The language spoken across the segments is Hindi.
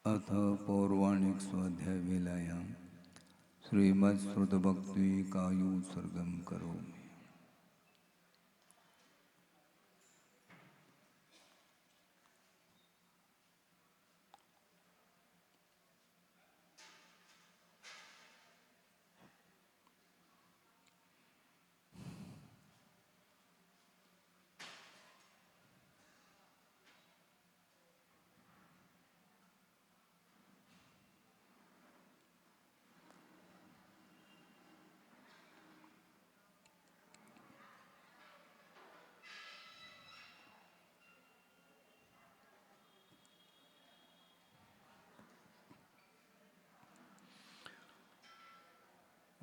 अथ पौर्वाणिक स्वाध्याय वेलायां श्रीमत्श्रुतभक्तिकायुत्सर्गं करोमि।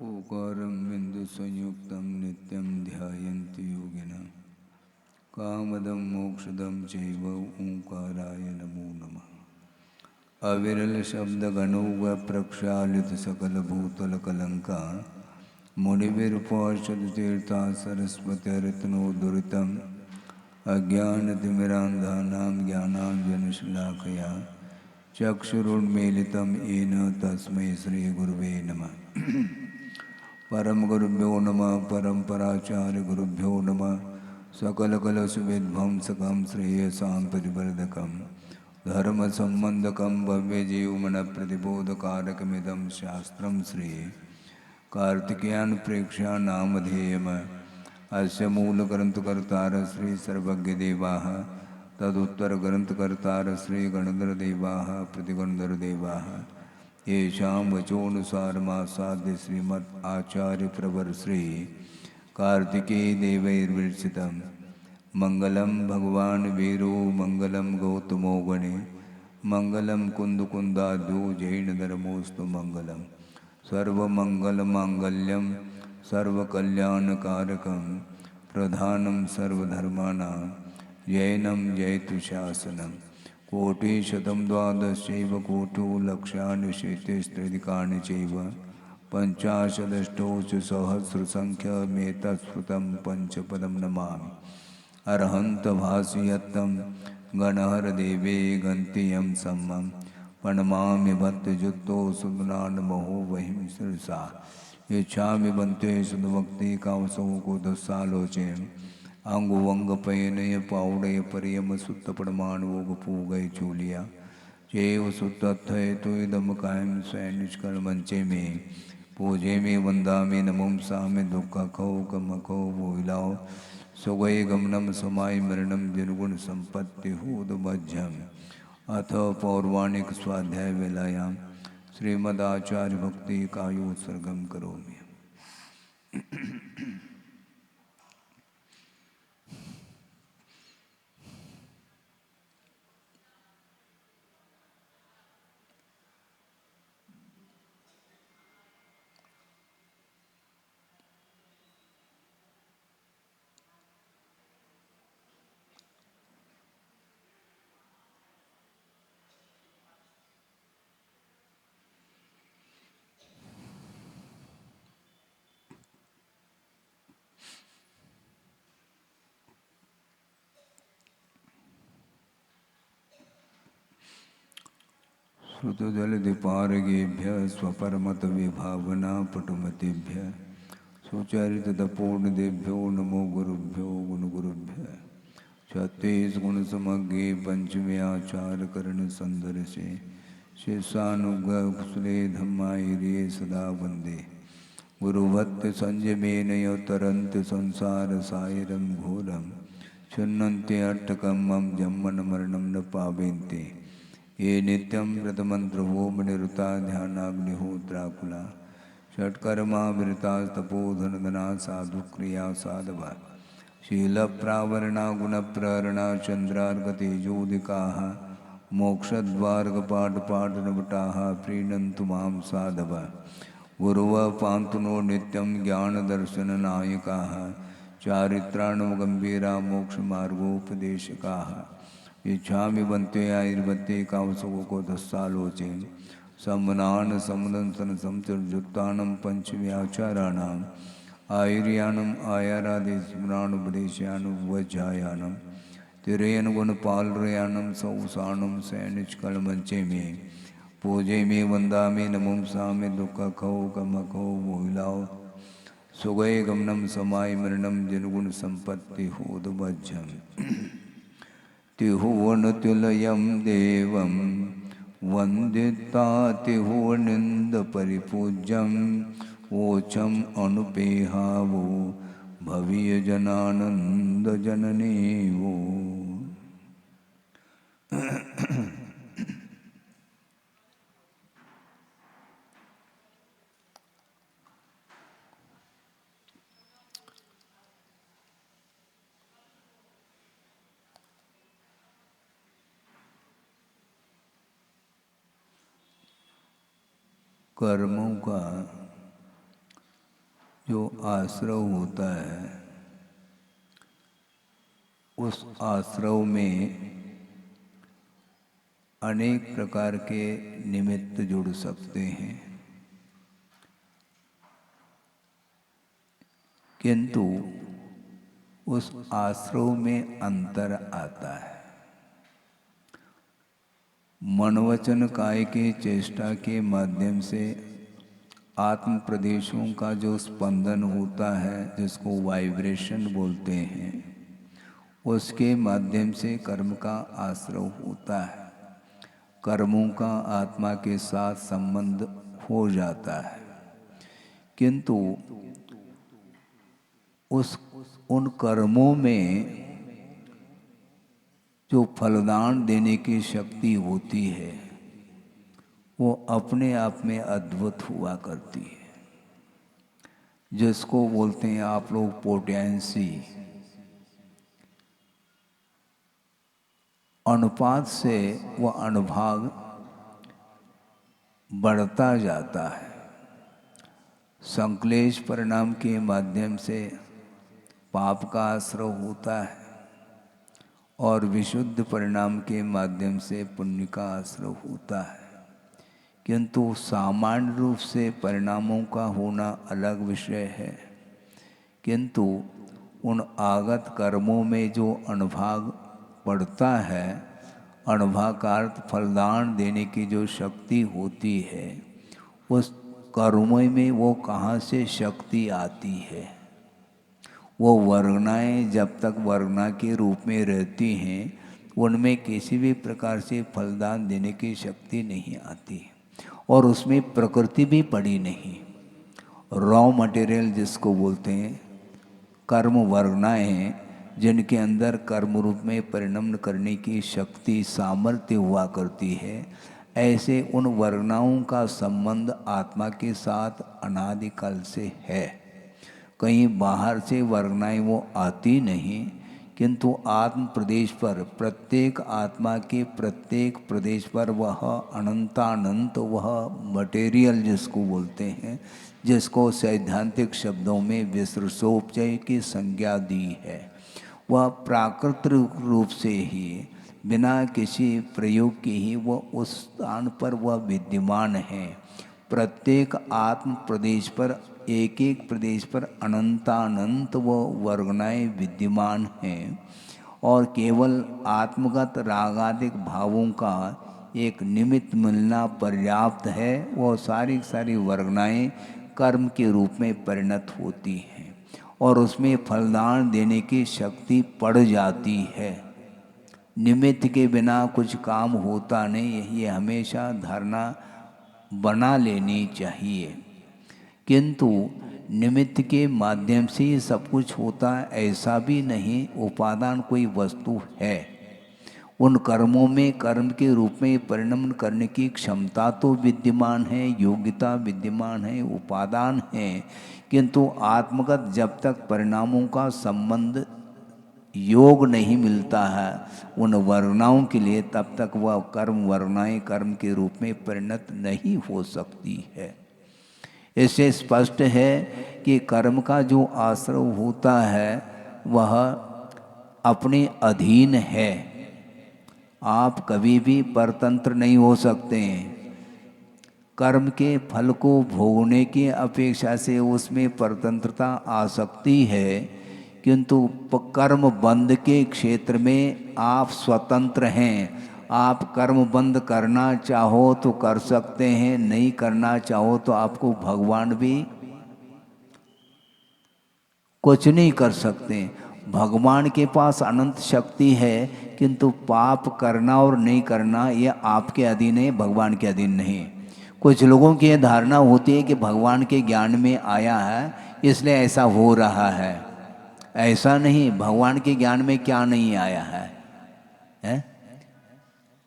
ओकारं बिन्दुसंयुक्तं नित्यं ध्यायन्ति योगिनः कामदं मोक्षदं चैव ओंकाराय नमो नमः। अविरल शब्दगणौघ प्रक्षालित सकल भूतलकलंका मुनिविर्पार्षदतीर्था सरस्वतीर्तनोद्धृतम् अज्ञानतिमिरान्धानां ज्ञानाञ्जनशलाकया चक्षुरुन्मीलितं येन तस्मै श्रीगुरुवे नमः। परमगुरुभ्यो नमः। परम्पराचार्यगुरुभ्यो नमः। सकलकलशविध्वंसकं श्रेयसां परिवर्धकं धर्मसम्बन्धकं भव्यजीवमनप्रतिबोधकारकमिदं शास्त्रं श्री कार्तिकेयान्प्रेक्ष्या नामधेयम्। अस्य मूलग्रन्थकर्तारः श्री सर्वज्ञदेवाः, तदुत्तरग्रन्थकर्तारः श्री गणधरदेवाः प्रतिगणधरदेवाः। येषां वचोनुसारमासाद्य श्रीमद् आचार्यप्रवर श्री कार्तिकेयदेवैर्विरचितं मंगलम भगवान वीरो मंगलम गौतमो गणे मंगलम कुंदकुंदाद्यो जैनधर्मोस्तु मंगलम सर्वमंगलमांगल्यम सर्वकल्याणकारकं प्रधानं सर्वधर्माणां जैनं जयतु शासनं। कोटिशतं द्वादशैव कोटो लक्षाणि शेतेस्त्रिदिकानि चैव पंचाशदष्टौ च सहस्रसंख्यमेतत्स्फुटं पंचपदं नमामि। अर्हन्त भासयत्तं गणहरदेवे गन्तियं सम्मं प्रणमामि भक्तजुक्तो सुदनान्महो वहिं शिरसा। यच्छामि बन्ते सुदभक्तिकावसौ दस्सालोचे अंगुवंगपयनय पाउडय परियम सुत्तपड़माणवोगपूगय चूलिया चेव सुत्तथय तो इदम कायम स्वयं में पूजे में वंदा में नमों सा में दुख खो कमखो वो इलाओ सुगय गमनम समाय मरणम निर्गुण संपत्ति हूदमज्जम। अथ पौर्वाणिक स्वाध्याय वेलायां श्रीमदाचार्य भक्ति कायोत्सर्गं करोमि। श्रुतजलधिपारगेभ्यः स्वपरमतविभावना पटुमतेभ्यः सुचरितपूर्णदेभ्यो नमो गुरुभ्यो गुणगुरुभ्यः। छत्तीसगुणसमग्रे पंचमे आचारकरणसन्दर्शे शिष्यानुगकुशले धम्मायिरे सदा वन्दे गुरुभक्त संयमेन तरन्ति संसारसागरं घोरं छिन्नन्ति अट्टकं मम जन्मन मरणं न पावन्ति ये नित्यं व्रतमन्त्रहोमनिरता ध्यानाग्निहोत्राकुला षट्कर्माविरतास्तपोधनदना साधुक्रिया साधवा शीलप्रावरणा गुणप्रहरणा चन्द्रार्कतेजोदिकाः मोक्षद्वारकपाटपाटनवटाः प्रीणन्तु मां साधव। गुरुवः पान्तु नो नित्यं ज्ञानदर्शननायकाः चारित्राणगम्भीरा मोक्षमार्गोपदेशकाः। इच्छामि बन्ते आयुर्बते कावसको दस्सालोचे सम्मनान समदंसन समचर्जुत्तानं पंचम्याचाराणाम् आयुर्यानम् आयारादि स्मराणुपदेशानुवज्जायानं तिरेन गुण पाल रयानम सौसानम सैनिच कल मंचे में पूजे में वंदा में नमुम सा में दुख खो कम खो मोहिलाओ सुगय गमनम समाय मरणम जिनगुण संपत्ति होद बज्जम तिहुवन तुलयम देवम वंदिता तिहुवनिंद परिपूज्यम ओचम अनुपेहावो भवीय जनानंद जननी वो। कर्मों का जो आश्रव होता है उस आश्रव में अनेक प्रकार के निमित्त जुड़ सकते हैं, किंतु उस आश्रव में अंतर आता है। मनवचन काय के चेष्टा के माध्यम से आत्म प्रदेशों का जो स्पंदन होता है जिसको वाइब्रेशन बोलते हैं, उसके माध्यम से कर्म का आश्रव होता है। कर्मों का आत्मा के साथ संबंध हो जाता है, किंतु उन कर्मों में जो फलदान देने की शक्ति होती है वो अपने आप में अद्भुत हुआ करती है, जिसको बोलते हैं आप लोग पोटेंसी। अनुपात से वह अनुभाग बढ़ता जाता है। संक्लेश परिणाम के माध्यम से पाप का आश्रय होता है और विशुद्ध परिणाम के माध्यम से पुण्य का आश्रय होता है, किंतु सामान्य रूप से परिणामों का होना अलग विषय है। किंतु उन आगत कर्मों में जो अनुभाग पड़ता है, अनुभाग का अर्थ फलदान देने की जो शक्ति होती है, उस कर्मों में वो कहाँ से शक्ति आती है? वो वर्गनाएँ जब तक वर्गना के रूप में रहती हैं उनमें किसी भी प्रकार से फलदान देने की शक्ति नहीं आती और उसमें प्रकृति भी पड़ी नहीं। रॉ मटेरियल जिसको बोलते हैं, कर्म वर्गनाएँ जिनके अंदर कर्म रूप में परिणमन करने की शक्ति सामर्थ्य हुआ करती है, ऐसे उन वर्गनाओं का संबंध आत्मा के साथ अनादिकाल से है। कहीं बाहर से वर्गनाएँ वो आती नहीं, किंतु आत्म प्रदेश पर प्रत्येक आत्मा के प्रत्येक प्रदेश पर वह अनंतानंत वह मटेरियल जिसको बोलते हैं, जिसको सैद्धांतिक शब्दों में विसर्जोपचय की संज्ञा दी है, वह प्राकृतिक रूप से ही बिना किसी प्रयोग के ही वह उस स्थान पर वह विद्यमान है। प्रत्येक आत्म प्रदेश पर एक एक प्रदेश पर अनंतानंत वो वर्गनाएँ विद्यमान हैं और केवल आत्मगत रागादिक भावों का एक निमित्त मिलना पर्याप्त है। वो सारी सारी वर्गनाएँ कर्म के रूप में परिणत होती हैं और उसमें फलदान देने की शक्ति पड़ जाती है। निमित्त के बिना कुछ काम होता नहीं, ये हमेशा धारणा बना लेनी चाहिए। किंतु निमित्त के माध्यम से ये सब कुछ होता है ऐसा भी नहीं। उपादान कोई वस्तु है, उन कर्मों में कर्म के रूप में परिणमन करने की क्षमता तो विद्यमान है, योग्यता विद्यमान है, उपादान है, किंतु आत्मगत जब तक परिणामों का संबंध योग नहीं मिलता है उन वर्गनाओं के लिए, तब तक वह कर्म वर्गनाएँ कर्म के रूप में परिणत नहीं हो सकती है। इससे स्पष्ट है कि कर्म का जो आश्रय होता है वह अपने अधीन है। आप कभी भी परतंत्र नहीं हो सकते हैं। कर्म के फल को भोगने की अपेक्षा से उसमें परतंत्रता आ सकती है, किंतु कर्म बंध के क्षेत्र में आप स्वतंत्र हैं। आप कर्म बंद करना चाहो तो कर सकते हैं, नहीं करना चाहो तो आपको भगवान भी कुछ नहीं कर सकते। भगवान के पास अनंत शक्ति है, किंतु पाप करना और नहीं करना ये आपके अधीन है, भगवान के अधीन नहीं। कुछ लोगों की यह धारणा होती है कि भगवान के ज्ञान में आया है इसलिए ऐसा हो रहा है। ऐसा नहीं, भगवान के ज्ञान में क्या नहीं आया है?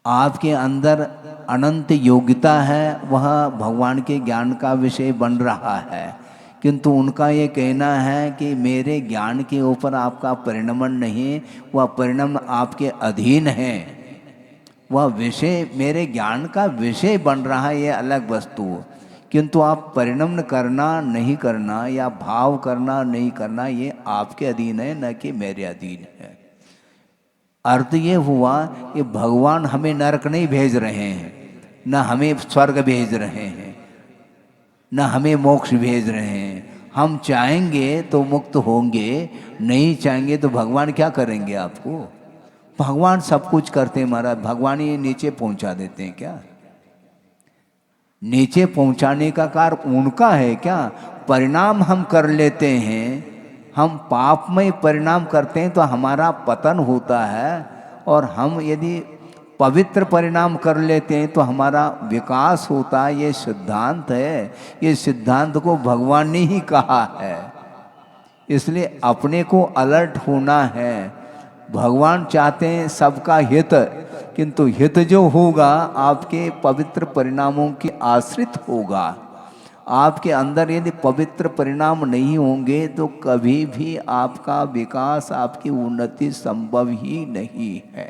आपके अंदर अनंत योग्यता है, वह भगवान के ज्ञान का विषय बन रहा है, किंतु उनका ये कहना है कि मेरे ज्ञान के ऊपर आपका परिणमन नहीं, वह परिणाम आपके अधीन है। वह विषय मेरे ज्ञान का विषय बन रहा है, ये अलग वस्तु, किंतु आप परिणमन करना नहीं करना या भाव करना नहीं करना ये आपके अधीन है, न कि मेरे अधीन है। अर्थ ये हुआ कि भगवान हमें नरक नहीं भेज रहे हैं, न हमें स्वर्ग भेज रहे हैं, न हमें मोक्ष भेज रहे हैं। हम चाहेंगे तो मुक्त होंगे, नहीं चाहेंगे तो भगवान क्या करेंगे आपको? भगवान सब कुछ करते हैं महाराज। भगवान ये नीचे पहुंचा देते हैं क्या? नीचे पहुंचाने का कार्य उनका है क्या? परिणाम हम कर लेते हैं, हम पापमय परिणाम करते हैं तो हमारा पतन होता है, और हम यदि पवित्र परिणाम कर लेते हैं तो हमारा विकास होता है। ये सिद्धांत है, ये सिद्धांत को भगवान ने ही कहा है। इसलिए अपने को अलर्ट होना है। भगवान चाहते हैं सबका हित, किंतु हित जो होगा आपके पवित्र परिणामों के आश्रित होगा। आपके अंदर यदि पवित्र परिणाम नहीं होंगे तो कभी भी आपका विकास, आपकी उन्नति संभव ही नहीं है।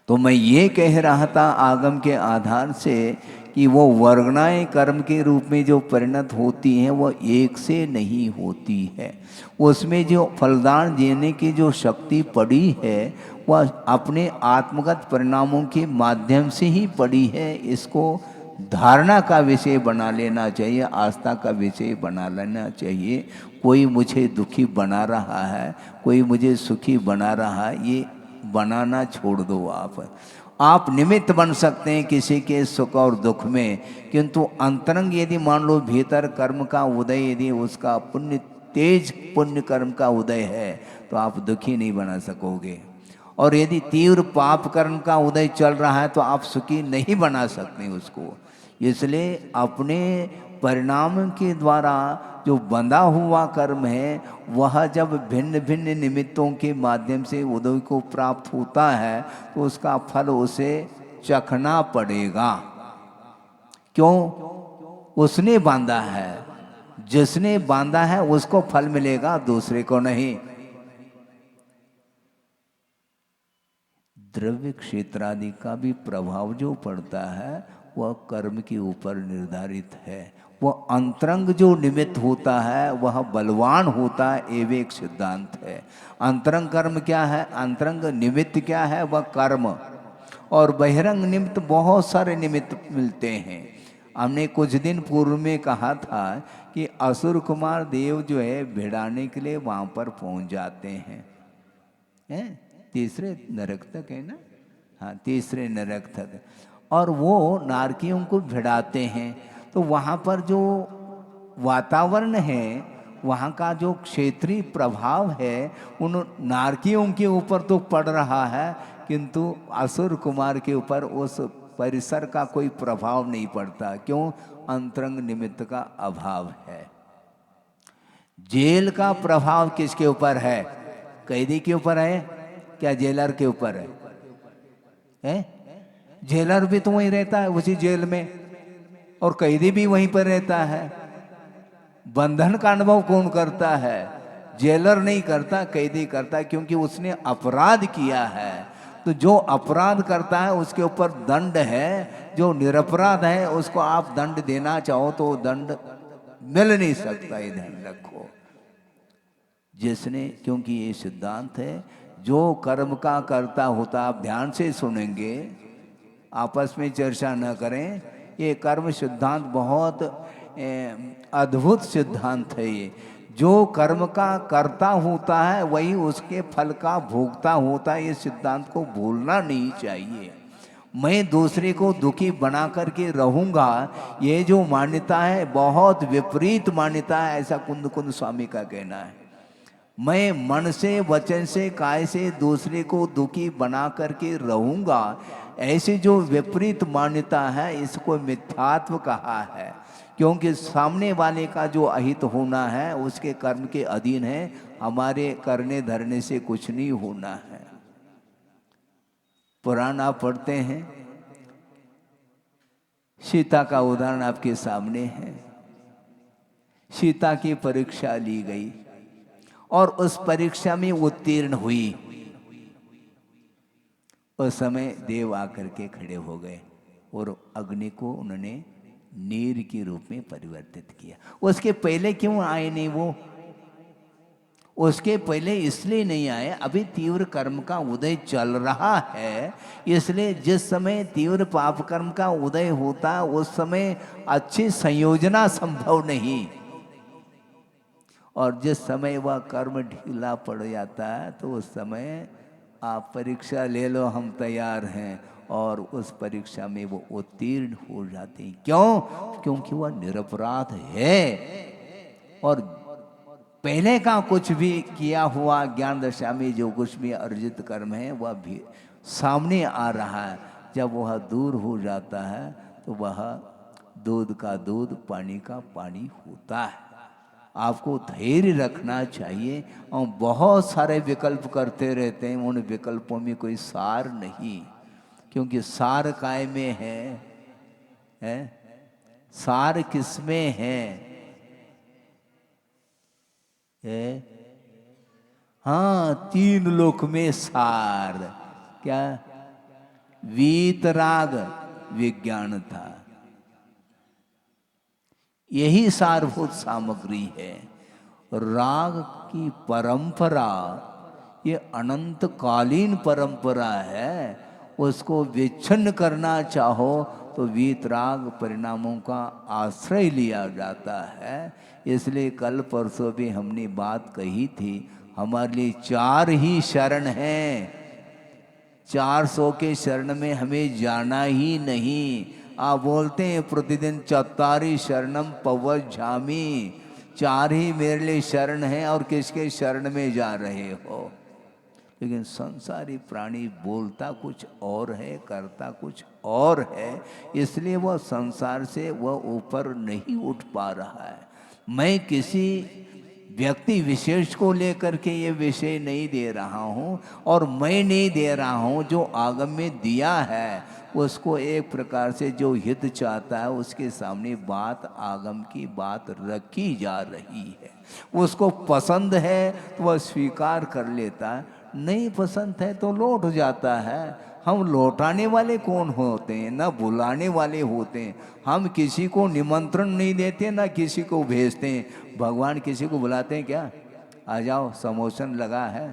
तो मैं ये कह रहा था आगम के आधार से कि वो वर्गणाएं कर्म के रूप में जो परिणत होती हैं वो एक से नहीं होती है। उसमें जो फलदान देने की जो शक्ति पड़ी है वह अपने आत्मगत परिणामों के माध्यम से ही पड़ी है। इसको धारणा का विषय बना लेना चाहिए, आस्था का विषय बना लेना चाहिए। कोई मुझे दुखी बना रहा है, कोई मुझे सुखी बना रहा है, ये बनाना छोड़ दो। आप निमित्त बन सकते हैं किसी के सुख और दुख में, किंतु अंतरंग यदि मान लो भीतर कर्म का उदय, यदि उसका पुण्य तेज पुण्य कर्म का उदय है तो आप दुखी नहीं बना सकोगे। और यदि तीव्र पाप कर्म का उदय चल रहा है तो आप सुखी नहीं बना सकते उसको। इसलिए अपने परिणाम के द्वारा जो बंधा हुआ कर्म है वह जब भिन्न भिन्न निमित्तों के माध्यम से उदय को प्राप्त होता है तो उसका फल उसे चखना पड़ेगा। क्यों? उसने बांधा है, जिसने बांधा है उसको फल मिलेगा, दूसरे को नहीं। द्रव्य क्षेत्र आदि का भी प्रभाव जो पड़ता है वह कर्म के ऊपर निर्धारित है। वह अंतरंग जो निमित्त होता है वह बलवान होता है, एवं एक सिद्धांत है। अंतरंग कर्म क्या है, अंतरंग निमित्त क्या है, वह कर्म। और बहिरंग निमित्त बहुत सारे निमित्त मिलते हैं। हमने कुछ दिन पूर्व में कहा था कि असुर कुमार देव जो है भिड़ाने के लिए वहाँ पर पहुँच जाते हैं, तीसरे नरक तक है ना, हाँ तीसरे नरक तक, और वो नारकियों को भिड़ाते हैं। तो वहाँ पर जो वातावरण है, वहाँ का जो क्षेत्रीय प्रभाव है उन नारकियों के ऊपर तो पड़ रहा है, किंतु असुर कुमार के ऊपर उस परिसर का कोई प्रभाव नहीं पड़ता। क्यों? अंतरंग निमित्त का अभाव है। जेल का प्रभाव किसके ऊपर है? कैदी के ऊपर है क्या जेलर के ऊपर है? जेलर भी तो वहीं रहता है उसी जेल में, और कैदी भी वहीं पर रहता है। बंधन का अनुभव कौन करता है? जेलर नहीं करता, कैदी करता है, क्योंकि उसने अपराध किया है। तो जो अपराध करता है उसके ऊपर दंड है, जो निरपराध है उसको आप दंड देना चाहो तो दंड मिल नहीं सकता, ये ध्यान रखो। जिसने, क्योंकि ये सिद्धांत है जो कर्म का कर्ता होता, आप ध्यान से सुनेंगे, आपस में चर्चा न करें। ये कर्म सिद्धांत बहुत अद्भुत सिद्धांत है। ये जो कर्म का कर्ता होता है वही उसके फल का भोगता होता है। ये सिद्धांत को भूलना नहीं चाहिए। मैं दूसरे को दुखी बना करके रहूंगा, ये जो मान्यता है बहुत विपरीत मान्यता है, ऐसा कुंद कुंद स्वामी का कहना है। मैं मन से वचन से काय से दूसरे को दुखी बना करके रहूंगा, ऐसी जो विपरीत मान्यता है इसको मिथ्यात्व कहा है। क्योंकि सामने वाले का जो अहित होना है उसके कर्म के अधीन है, हमारे करने धरने से कुछ नहीं होना है। पुराण आप पढ़ते हैं, सीता का उदाहरण आपके सामने है। सीता की परीक्षा ली गई और उस परीक्षा में उत्तीर्ण हुई। उस समय देव आकर के खड़े हो गए और अग्नि को उन्होंने नीर के रूप में परिवर्तित किया। उसके पहले क्यों आए नहीं वो? उसके पहले इसलिए नहीं आए, अभी तीव्र कर्म का उदय चल रहा है। इसलिए जिस समय तीव्र पाप कर्म का उदय होता है उस समय अच्छी संयोजना संभव नहीं, और जिस समय वह कर्म ढीला पड़ जाता है तो उस समय आप परीक्षा ले लो, हम तैयार हैं, और उस परीक्षा में वो उत्तीर्ण हो जाते हैं। क्यों? क्योंकि वह निरपराध है और पहले का कुछ भी किया हुआ ज्ञान दशा में जो कुछ भी अर्जित कर्म है वह भी सामने आ रहा है। जब वह दूर हो जाता है तो वह दूध का दूध पानी का पानी होता है। आपको धैर्य रखना चाहिए। और बहुत सारे विकल्प करते रहते हैं, उन विकल्पों में कोई सार नहीं, क्योंकि सार काय में है? सार किसमें है? हाँ, तीन लोक में सार क्या? वीतराग विज्ञान था, यही सारभूत सामग्री है। राग की परंपरा ये अनंतकालीन परंपरा है, उसको विच्छिन्न करना चाहो तो वीतराग परिणामों का आश्रय लिया जाता है। इसलिए कल परसों भी हमने बात कही थी, हमारे लिए चार ही शरण हैं, 400 के शरण में हमें जाना ही नहीं। आप बोलते हैं प्रतिदिन चत्तारी शरणम पवज्झामि, चार ही मेरे लिए शरण है और किसके शरण में जा रहे हो? लेकिन संसारी प्राणी बोलता कुछ और है, करता कुछ और है, इसलिए वह संसार से वह ऊपर नहीं उठ पा रहा है। मैं किसी व्यक्ति विशेष को लेकर के ये विषय नहीं दे रहा हूँ, और मैं नहीं दे रहा हूँ, जो आगम में दिया है उसको एक प्रकार से जो हित चाहता है उसके सामने बात आगम की बात रखी जा रही है। उसको पसंद है तो वह स्वीकार कर लेता है, नहीं पसंद है तो लौट जाता है। हम लौटाने वाले कौन होते हैं? ना बुलाने वाले होते हैं। हम किसी को निमंत्रण नहीं देते, ना किसी को भेजते हैं। भगवान किसी को बुलाते हैं क्या? आ जाओ, समोसन लगा है।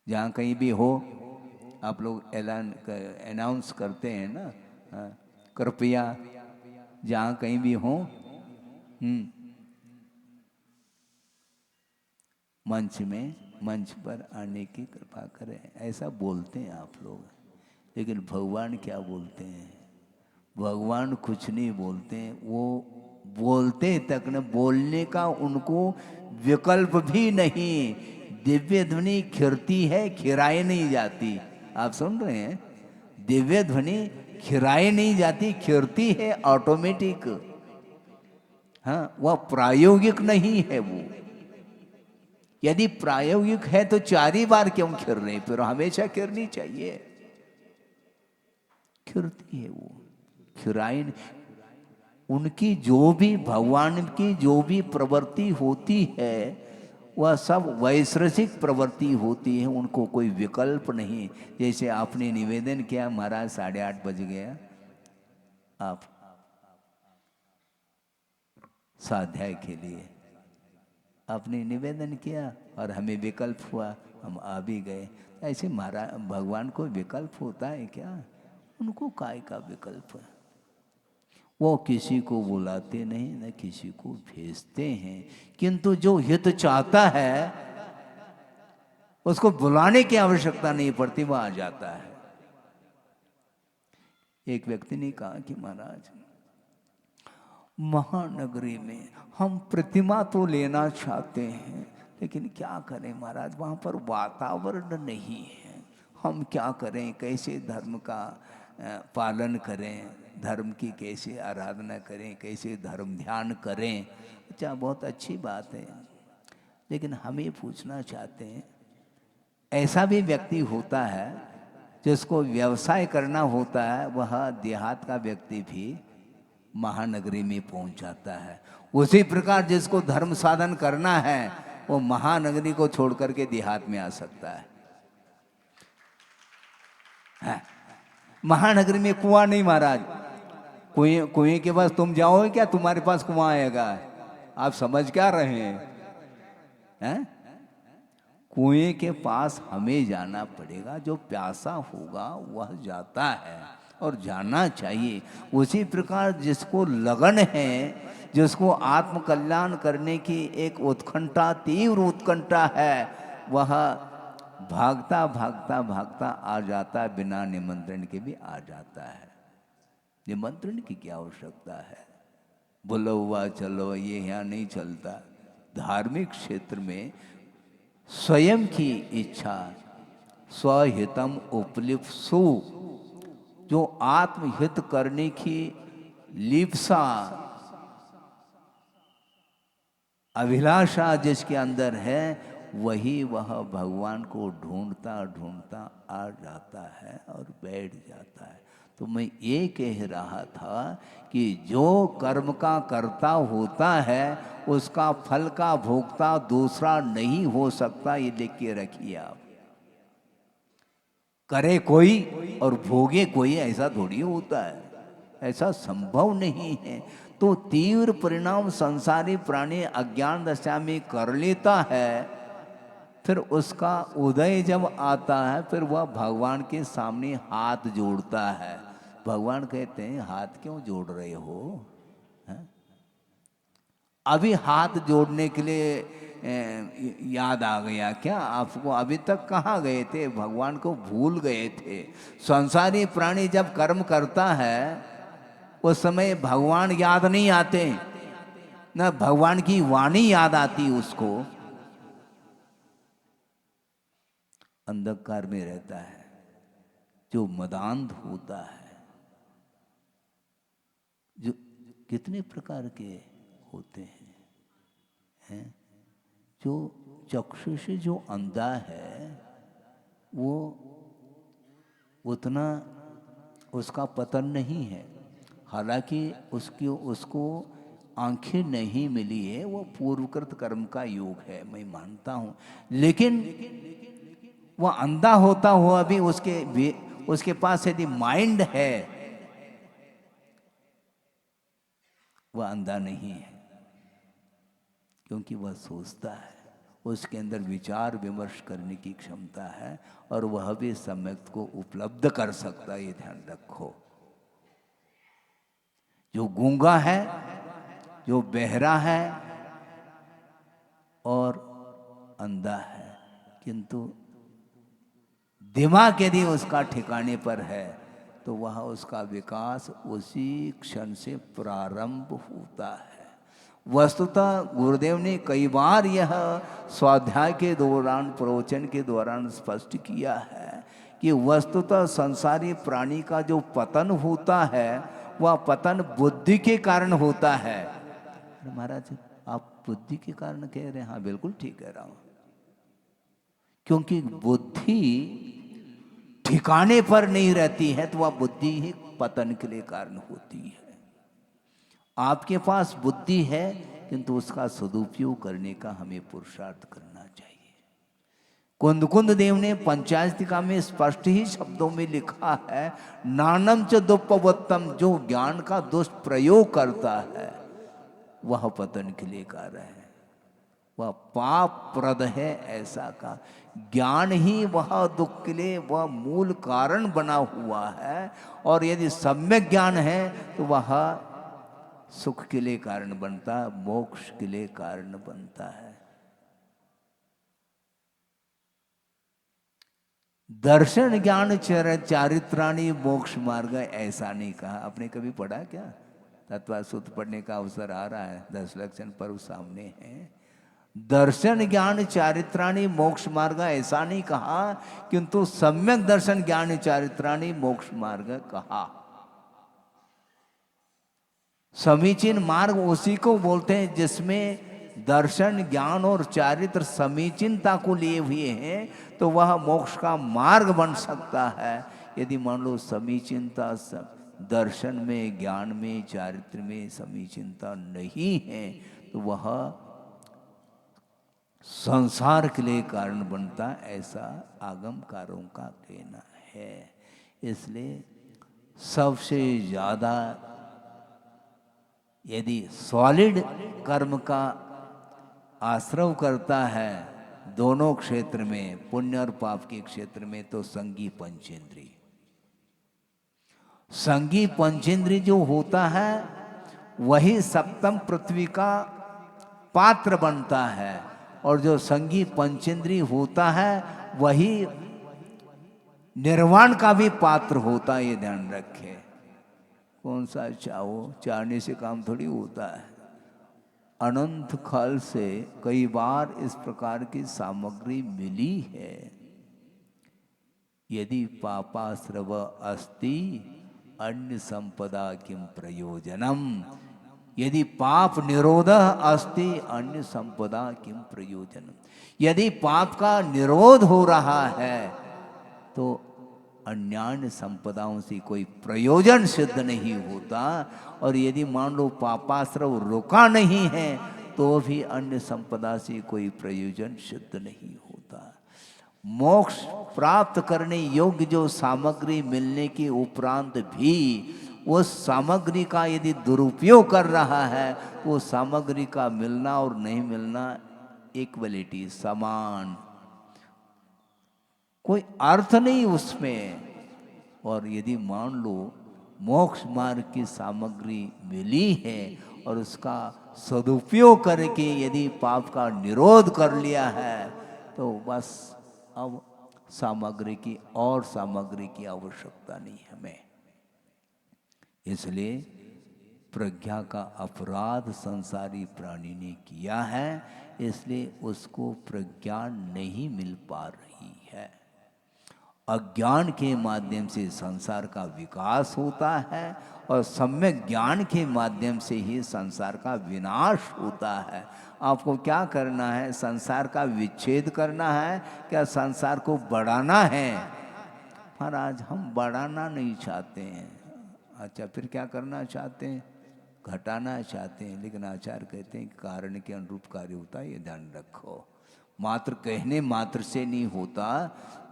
जहाँ कहीं भी हो आप लोग अनाउंस करते हैं ना, कृपया जहाँ कहीं भी हो मंच पर आने की कृपा करें, ऐसा बोलते हैं आप लोग। लेकिन भगवान क्या बोलते हैं? भगवान कुछ नहीं बोलते हैं, वो बोलते तक न, बोलने का उनको विकल्प भी नहीं। दिव्य ध्वनि खिरती है, खिराए नहीं जाती। आप सुन रहे हैं? दिव्य ध्वनि खिराए नहीं जाती, खिरती है ऑटोमेटिक। हाँ, वह प्रायोगिक नहीं है। वो यदि प्रायोगिक है तो 4 ही बार क्यों खिर रहे? फिर हमेशा खिरनी चाहिए। खिरती है वो, खिराई। उनकी जो भी भगवान की जो भी प्रवृत्ति होती है वह सब वैश्रसिक प्रवृत्ति होती है, उनको कोई विकल्प नहीं। जैसे आपने निवेदन किया महाराज 8:30 बज गया, आप स्वाध्याय के लिए आपने निवेदन किया और हमें विकल्प हुआ, हम आ भी गए। ऐसे महाराज भगवान को विकल्प होता है क्या? उनको काय का विकल्प है? वो किसी को बुलाते नहीं, न किसी को भेजते हैं, किंतु जो हित चाहता है उसको बुलाने की आवश्यकता नहीं पड़ती, वह आ जाता है। एक व्यक्ति ने कहा कि महाराज, महानगरी में हम प्रतिमा तो लेना चाहते हैं, लेकिन क्या करें महाराज, वहाँ पर वातावरण नहीं है। हम क्या करें, कैसे धर्म का पालन करें, धर्म की कैसे आराधना करें, कैसे धर्म ध्यान करें। अच्छा, बहुत अच्छी बात है, लेकिन हम ये पूछना चाहते हैं, ऐसा भी व्यक्ति होता है जिसको व्यवसाय करना होता है, वह देहात का व्यक्ति भी महानगरी में पहुंच जाता है। उसी प्रकार जिसको धर्म साधन करना है वो महानगरी को छोड़ करके देहात में आ सकता है। महानगरी में कुआं नहीं महाराज, कुएं के पास तुम जाओगे क्या, तुम्हारे पास कुआं आएगा? आप समझ क्या रहे हैं? कुएं के पास हमें जाना पड़ेगा, जो प्यासा होगा वह जाता है और जाना चाहिए। उसी प्रकार जिसको लगन है, जिसको आत्म कल्याण करने की एक उत्कंठा, तीव्र उत्कंठा है, वह भागता भागता भागता आ जाता है, बिना निमंत्रण के भी आ जाता है। निमंत्रण की क्या आवश्यकता है? बोलो हुआ चलो, ये यहाँ नहीं चलता। धार्मिक क्षेत्र में स्वयं की इच्छा, स्वहितम उपलिप्सु, जो आत्महित करने की लिप्सा, अभिलाषा जिसके अंदर है, वही वह भगवान को ढूंढता ढूंढता आ जाता है और बैठ जाता है। तो मैं ये कह रहा था कि जो कर्म का कर्ता होता है उसका फल का भोक्ता दूसरा नहीं हो सकता, ये लिख के रखिए आप। करे कोई और भोगे कोई, ऐसा थोड़ी होता है, ऐसा संभव नहीं है। तो तीव्र परिणाम संसारी प्राणी अज्ञान दशा में कर लेता है, फिर उसका उदय जब आता है, फिर वह भगवान के सामने हाथ जोड़ता है। भगवान कहते हैं, हाथ क्यों जोड़ रहे हो? है? अभी हाथ जोड़ने के लिए याद आ गया क्या आपको? अभी तक कहाँ गए थे? भगवान को भूल गए थे। संसारी प्राणी जब कर्म करता है उस समय भगवान याद नहीं आते, न भगवान की वाणी याद आती उसको। अंधकार में रहता है, जो मदांध होता है, जो कितने प्रकार के होते हैं, जो चक्षु से जो अंधा है वो उतना उसका पतन नहीं है। हालांकि उसको आंखें नहीं मिली है, वो पूर्वकृत कर्म का योग है, मैं मानता हूँ। लेकिन वह अंधा होता हुआ भी उसके पास यदि माइंड है, वह अंधा नहीं है, क्योंकि वह सोचता है, उसके अंदर विचार विमर्श करने की क्षमता है और वह भी सम्यक को उपलब्ध कर सकता है। ये ध्यान रखो। जो गूंगा है, जो बहरा है और अंधा है, किंतु दिमाग यदि उसका ठिकाने पर है तो वह उसका विकास उसी क्षण से प्रारंभ होता है। वस्तुतः गुरुदेव ने कई बार यह स्वाध्याय के दौरान, प्रवचन के दौरान स्पष्ट किया है कि वस्तुतः संसारी प्राणी का जो पतन होता है वह पतन बुद्धि के कारण होता है। महाराज आप बुद्धि के कारण कह रहे हैं? हाँ बिल्कुल ठीक कह रहा हूं, क्योंकि बुद्धि ठिकाने पर नहीं रहती है तो वह बुद्धि ही पतन के लिए कारण होती है। आपके पास बुद्धि है, किंतु उसका सदुपयोग करने का हमें पुरुषार्थ करना चाहिए। कुंद देव ने पंचायतिका में स्पष्ट ही शब्दों में लिखा है, नानम च दुष्पवत्तम, जो ज्ञान का दुष्प्रयोग करता है वह पतन के लिए कारण है, वह पाप प्रद है। ऐसा का ज्ञान ही वह दुख के लिए वह मूल कारण बना हुआ है, और यदि सम्यक ज्ञान है तो वह सुख के लिए कारण बनता है, मोक्ष के लिए कारण बनता है। दर्शन ज्ञान चारित्राणी मोक्ष मार्ग ऐसा नहीं कहा। आपने कभी पढ़ा क्या? तत्वसूत्र पढ़ने का अवसर आ रहा है, 10 लक्षण पर्व सामने है। दर्शन ज्ञान चारित्राणी मोक्ष मार्ग ऐसा नहीं कहा, किंतु सम्यक दर्शन ज्ञान चारित्राणी मोक्ष मार्ग कहा। समीचीन मार्ग उसी को बोलते हैं जिसमें दर्शन ज्ञान और चारित्र समीचीनता को लिए हुए हैं, तो वह मोक्ष का मार्ग बन सकता है। यदि मान लो समीचीनता दर्शन में, ज्ञान में, चारित्र में समीचीनता नहीं है, तो वह संसार के लिए कारण बनता, ऐसा आगमकारों का कहना है। इसलिए सबसे ज्यादा यदि सॉलिड कर्म का आश्रव करता है दोनों क्षेत्र में, पुण्य और पाप के क्षेत्र में, तो संगी पंचेंद्रिय। संगी पंचेंद्रिय जो होता है वही सप्तम पृथ्वी का पात्र बनता है, और जो संगी पंचेंद्रिय होता है वही निर्वाण का भी पात्र होता है। ये ध्यान रखे। कौन सा चाहो, चाहने से काम थोड़ी होता है। अनंत काल से कई बार इस प्रकार की सामग्री मिली है। यदि पापाश्रव अस्ति अन्य संपदा किम प्रयोजनम, यदि पाप निरोध अस्ति अन्य संपदा किम प्रयोजनम। यदि पाप का निरोध हो रहा है तो अन्यान्य संपदाओं से कोई प्रयोजन सिद्ध नहीं होता, और यदि मान लो पापाश्रव रुका नहीं है तो भी अन्य संपदा से कोई प्रयोजन सिद्ध नहीं होता। मोक्ष प्राप्त करने योग्य जो सामग्री मिलने के उपरांत भी उस सामग्री का यदि दुरुपयोग कर रहा है, तो वो सामग्री का मिलना और नहीं मिलना इक्वलिटी, समान, कोई अर्थ नहीं उसमें। और यदि मान लो मोक्ष मार्ग की सामग्री मिली है और उसका सदुपयोग करके यदि पाप का निरोध कर लिया है, तो बस अब सामग्री की और सामग्री की आवश्यकता नहीं हमें। इसलिए प्रज्ञा का अपराध संसारी प्राणी ने किया है, इसलिए उसको प्रज्ञा नहीं मिल पा रही है। अज्ञान के माध्यम से संसार का विकास होता है, और सम्यक ज्ञान के माध्यम से ही संसार का विनाश होता है। आपको क्या करना है? संसार का विच्छेद करना है क्या संसार को बढ़ाना है? महाराज हम बढ़ाना नहीं चाहते हैं। अच्छा, फिर क्या करना चाहते हैं? घटाना चाहते हैं। लेकिन आचार्य कहते हैं कारण के अनुरूप कार्य होता है, ये ध्यान रखो। मात्र कहने मात्र से नहीं होता,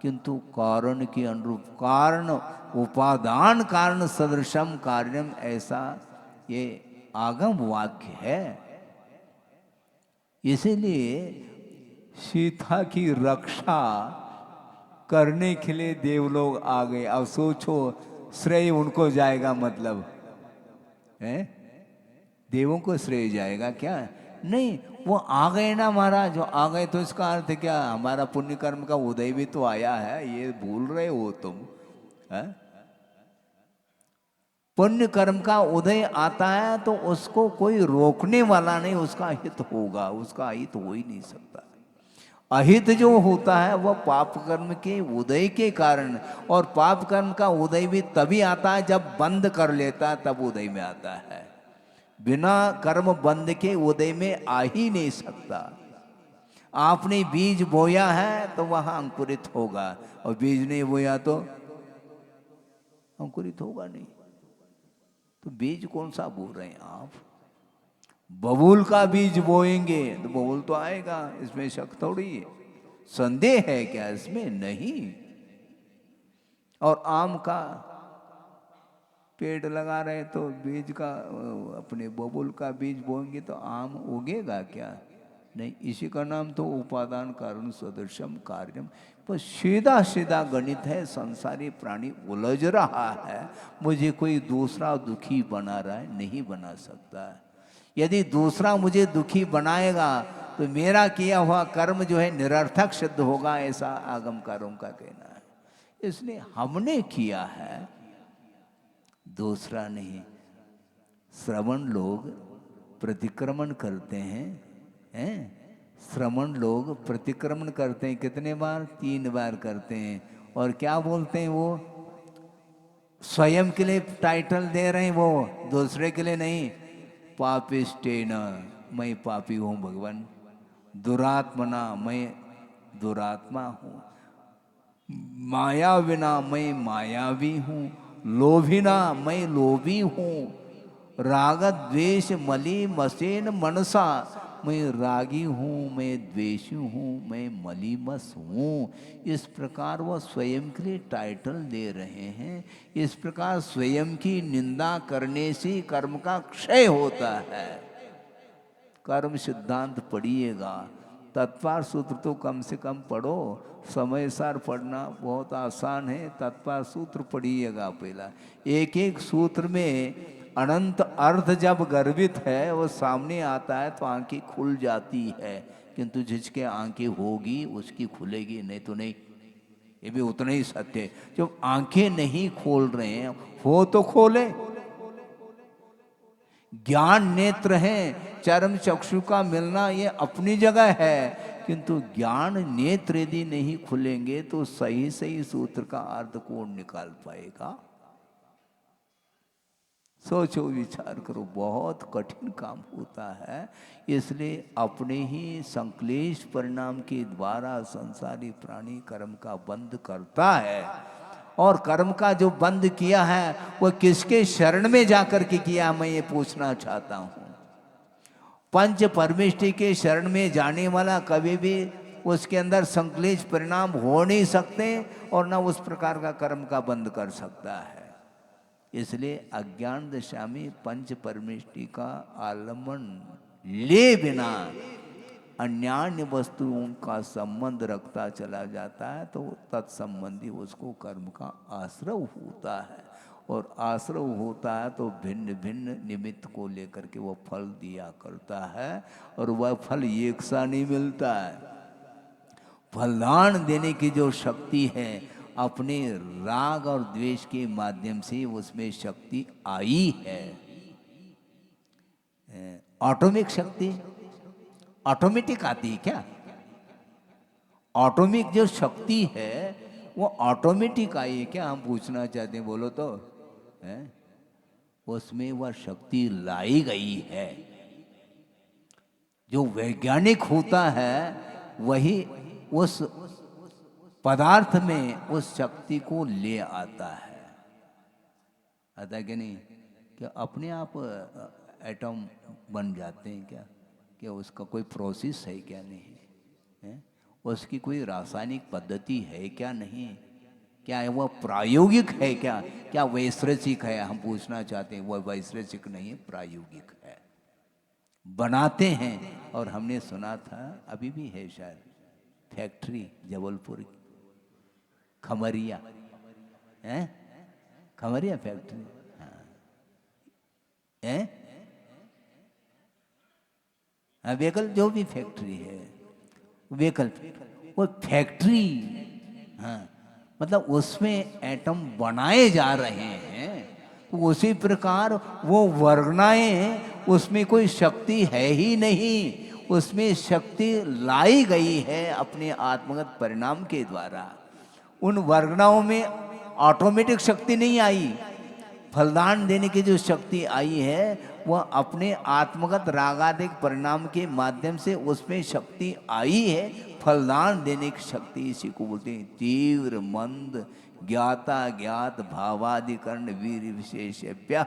किंतु कारण के अनुरूप। कारण उपादान कारण सदृशम कार्यम, ऐसा ये आगम वाक्य है। इसीलिए सीता की रक्षा करने के लिए देवलोग आ गए। अब सोचो श्रेय उनको जाएगा, मतलब है देवों को श्रेय जाएगा क्या? नहीं, वो आ गए ना महाराज। जो आ गए तो इसका अर्थ क्या? हमारा पुण्य कर्म का उदय भी तो आया है, ये भूल रहे हो तुम है? पुण्य कर्म का उदय आता है तो उसको कोई रोकने वाला नहीं, उसका हित होगा। उसका हित हो ही नहीं सकता। अहित जो होता है वह पाप कर्म के उदय के कारण, और पाप कर्म का उदय भी तभी आता है जब बंद कर लेता है, तब उदय में आता है। बिना कर्म बंद के उदय में आ ही नहीं सकता। आपने बीज बोया है तो वह अंकुरित होगा, और बीज नहीं बोया तो अंकुरित होगा नहीं। तो बीज कौन सा बो रहे हैं आप? बबूल का बीज बोएंगे तो बबूल तो आएगा, इसमें शक थोड़ी है। संदेह है क्या इसमें? नहीं। और आम का पेड़ लगा रहे तो बीज का, अपने बबूल का बीज बोएंगे तो आम उगेगा क्या? नहीं, इसी का नाम तो उपादान कारण सदृशम कार्यम। पर सीधा सीधा गणित है, संसारी प्राणी उलझ रहा है, मुझे कोई दूसरा दुखी बना रहा है, नहीं बना सकता है। यदि दूसरा मुझे दुखी बनाएगा तो मेरा किया हुआ कर्म जो है निरर्थक सिद्ध होगा, ऐसा आगमकारों का कहना है। इसलिए हमने किया है, दूसरा नहीं। श्रवण लोग प्रतिक्रमण करते हैं, श्रवण लोग प्रतिक्रमण करते हैं, कितने बार? 3 बार करते हैं। और क्या बोलते हैं वो? स्वयं के लिए टाइटल दे रहे हैं, वो दूसरे के लिए नहीं। पापिष्टेन, मैं पापी हूँ भगवान। दुरात्मना, मैं दुरात्मा हूँ। माया विना, मैं मायावी हूँ। लोभिना, मैं लोभी हूँ। राग द्वेष मली मसेन मनसा, मैं रागी हूँ, मैं द्वेषी हूँ, मैं मलीमस हूँ। इस प्रकार वह स्वयं के लिए टाइटल दे रहे हैं। इस प्रकार स्वयं की निंदा करने से कर्म का क्षय होता है। कर्म सिद्धांत पढ़िएगा, तत्पर सूत्र तो कम से कम पढ़ो। समय सार पढ़ना बहुत आसान है, तत्पर सूत्र पढ़िएगा। पहला एक एक सूत्र में अनंत अर्थ जब गर्भित है वो सामने आता है तो आंखें खुल जाती है, किंतु जिसके आंखें होगी उसकी खुलेगी, नहीं तो नहीं। ये भी उतना ही सत्य है। जब आंखें नहीं खोल रहे हैं, हो तो खोले। ज्ञान नेत्र है, चरम चक्षु का मिलना ये अपनी जगह है, किंतु ज्ञान नेत्र यदि नहीं खुलेंगे तो सही सही सूत्र का अर्थ कौन निकाल पाएगा? सोचो, विचार करो, बहुत कठिन काम होता है। इसलिए अपने ही संक्लेश परिणाम के द्वारा संसारी प्राणी कर्म का बंध करता है। और कर्म का जो बंद किया है वह किसके शरण में जाकर के किया, मैं ये पूछना चाहता हूँ। पंच परमेष्टि के शरण में जाने वाला कभी भी उसके अंदर संक्लेश परिणाम हो नहीं सकते और न उस प्रकार का कर्म का बंद कर सकता है। इसलिए अज्ञान दशा में पंच परमेष्टि का आलम्बन ले बिना अन्यान्य वस्तुओं का संबंध रखता चला जाता है तो तत्संबंधी उसको कर्म का आश्रय होता है। और आश्रय होता है तो भिन्न भिन्न निमित्त को लेकर के वह फल दिया करता है, और वह फल एक सा नहीं मिलता है। फलदान देने की जो शक्ति है, अपने राग और द्वेष के माध्यम से उसमें शक्ति आई है। ऑटोमिक शक्ति ऑटोमेटिक आती है क्या? ऑटोमिक जो शक्ति है वो ऑटोमेटिक आई है क्या, हम पूछना चाहते हैं, बोलो तो है? उसमें वह शक्ति लाई गई है। जो वैज्ञानिक होता है वही उस पदार्थ में उस शक्ति को ले आता है। आता है कि नहीं? क्या अपने आप एटम बन जाते हैं क्या? क्या उसका कोई प्रोसेस है क्या? नहीं है। उसकी कोई रासायनिक पद्धति है क्या? नहीं। क्या है वह प्रायोगिक है क्या? क्या वैश्रचिक है? हम पूछना चाहते हैं। वह वैश्रचिक नहीं, प्रायोगिक है। बनाते हैं। और हमने सुना था, अभी भी है शायद, फैक्ट्री जबलपुर की, खमरिया है, खमरिया फैक्ट्री, हाँ है, व्हीकल जो भी फैक्ट्री है, व्हीकल, वो फैक्ट्री, हाँ, मतलब उसमें एटम बनाए जा रहे हैं। तो उसी प्रकार वो वर्गनाएं, उसमें कोई शक्ति है ही नहीं, उसमें शक्ति लाई गई है अपने आत्मगत परिणाम के द्वारा। उन वर्गनाओं में ऑटोमेटिक शक्ति नहीं आई। फलदान देने की जो शक्ति आई है वह अपने आत्मगत रागादिक परिणाम के माध्यम से उसमें शक्ति आई है। फलदान देने की शक्ति इसी को बोलते हैं तीव्र मंद ज्ञाता ज्ञात भावादिकरण वीर विशेषभ्य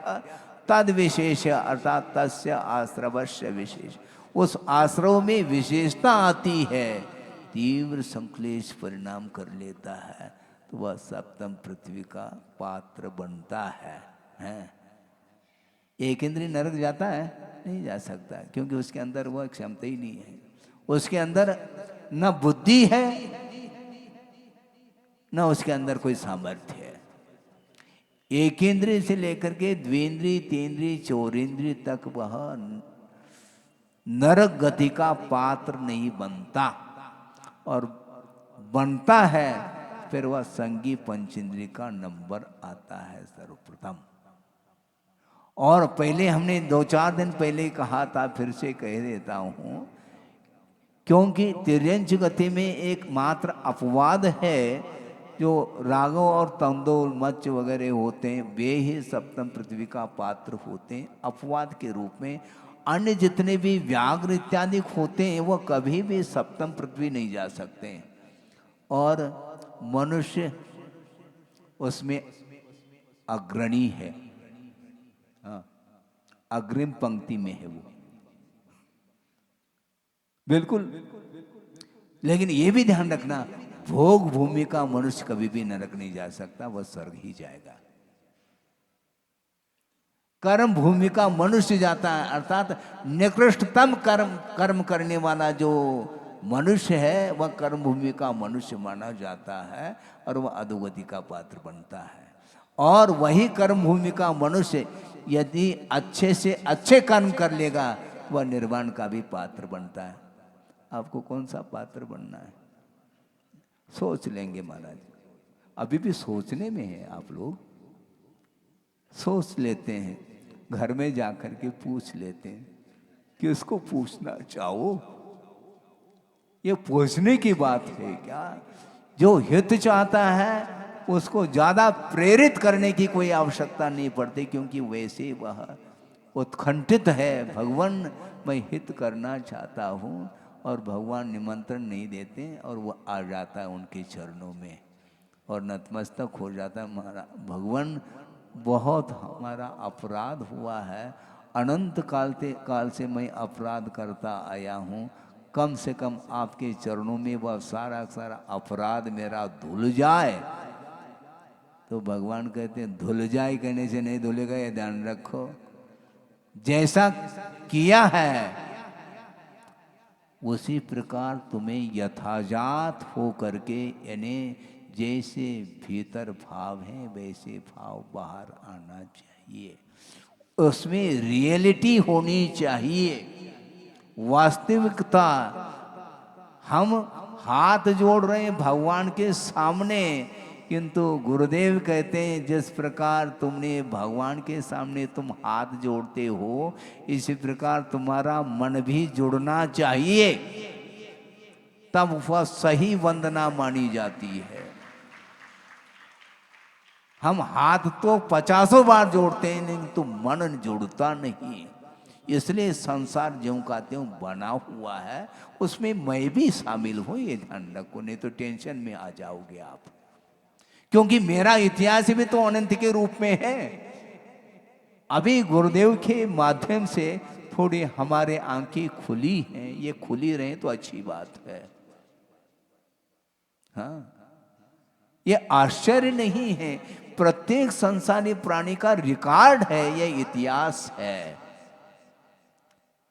तद विशेष, अर्थात तस्य आश्रवस्य विशेष। उस आश्रव में विशेषता आती है, तीव्र संक्लेश परिणाम कर लेता है तो वह सप्तम पृथ्वी का पात्र बनता है। एक इंद्रिय नरक जाता है? नहीं जा सकता, क्योंकि उसके अंदर वह क्षमता ही नहीं है। उसके अंदर न बुद्धि है न उसके अंदर कोई सामर्थ्य है। एक इंद्रिय से लेकर के द्विंद्रिय, तीन्द्रिय, चौरिंद्रिय तक वह नरक गति का पात्र नहीं बनता, और बनता है फिर वह संगी पंचेंद्रिय का नंबर आता है सर्वप्रथम। और पहले हमने 2-4 दिन पहले कहा था, फिर से कह देता हूं, क्योंकि तिर्यंच गति में एकमात्र अपवाद है, जो रागव और तंदोल मच्छ वगैरह होते हैं वे ही सप्तम पृथ्वी का पात्र होते हैं अपवाद के रूप में। अन्य जितने भी व्याघ्र इत्यादि होते हैं वो कभी भी सप्तम पृथ्वी नहीं जा सकते हैं, और मनुष्य उसमें अग्रणी है, हाँ, अग्रिम पंक्ति में है वो, बिल्कुल। लेकिन ये भी ध्यान रखना, भोग भूमि का मनुष्य कभी भी नरक नहीं जा सकता, वह स्वर्ग ही जाएगा। कर्म भूमि का मनुष्य जाता है, अर्थात निकृष्टतम कर्म करने वाला जो मनुष्य है वह कर्म भूमि का मनुष्य माना जाता है, और वह अधोगति का पात्र बनता है। और वही कर्म भूमि का मनुष्य यदि अच्छे से अच्छे कर्म कर लेगा वह निर्वाण का भी पात्र बनता है। आपको कौन सा पात्र बनना है सोच लेंगे महाराज, अभी भी सोचने में है। आप लोग सोच लेते हैं, घर में जाकर के पूछ लेते हैं, किसको पूछना चाहो, ये पूछने की बात है क्या? जो हित चाहता है उसको ज्यादा प्रेरित करने की कोई आवश्यकता नहीं पड़ती, क्योंकि वैसे वह उत्कंठित है, भगवान मैं हित करना चाहता हूँ, और भगवान निमंत्रण नहीं देते और वो आ जाता है उनके चरणों में और नतमस्तक हो जाता है। भगवान बहुत हमारा अपराध हुआ है, अनंत काल से मैं अपराध करता आया हूँ, कम से कम आपके चरणों में वह सारा अपराध मेरा धुल जाए। तो भगवान कहते हैं धुल जाए कहने से नहीं धुलेगा, ये ध्यान रखो। जैसा किया है उसी प्रकार तुम्हें यथाजात हो करके, यानी जैसे भीतर भाव है वैसे भाव बाहर आना चाहिए, उसमें रियलिटी होनी चाहिए, वास्तविकता। हम हाथ जोड़ रहे हैं भगवान के सामने, किंतु गुरुदेव कहते हैं जिस प्रकार तुमने भगवान के सामने तुम हाथ जोड़ते हो, इसी प्रकार तुम्हारा मन भी जुड़ना चाहिए, तब वह सही वंदना मानी जाती है। हम हाथ तो 50 बार जोड़ते हैं लेकिन तो मन जुड़ता नहीं, इसलिए संसार ज्यों का त्यों बना हुआ है, उसमें मैं भी शामिल हूं, ये ध्यान रखो, नहीं तो टेंशन में आ जाओगे आप। क्योंकि मेरा इतिहास भी तो अनंत के रूप में है। अभी गुरुदेव के माध्यम से थोड़ी हमारे आंखें खुली हैं, ये खुली रहे तो अच्छी बात है। हाँ, ये आश्चर्य नहीं है, प्रत्येक संसारी प्राणी का रिकॉर्ड है, ये इतिहास है।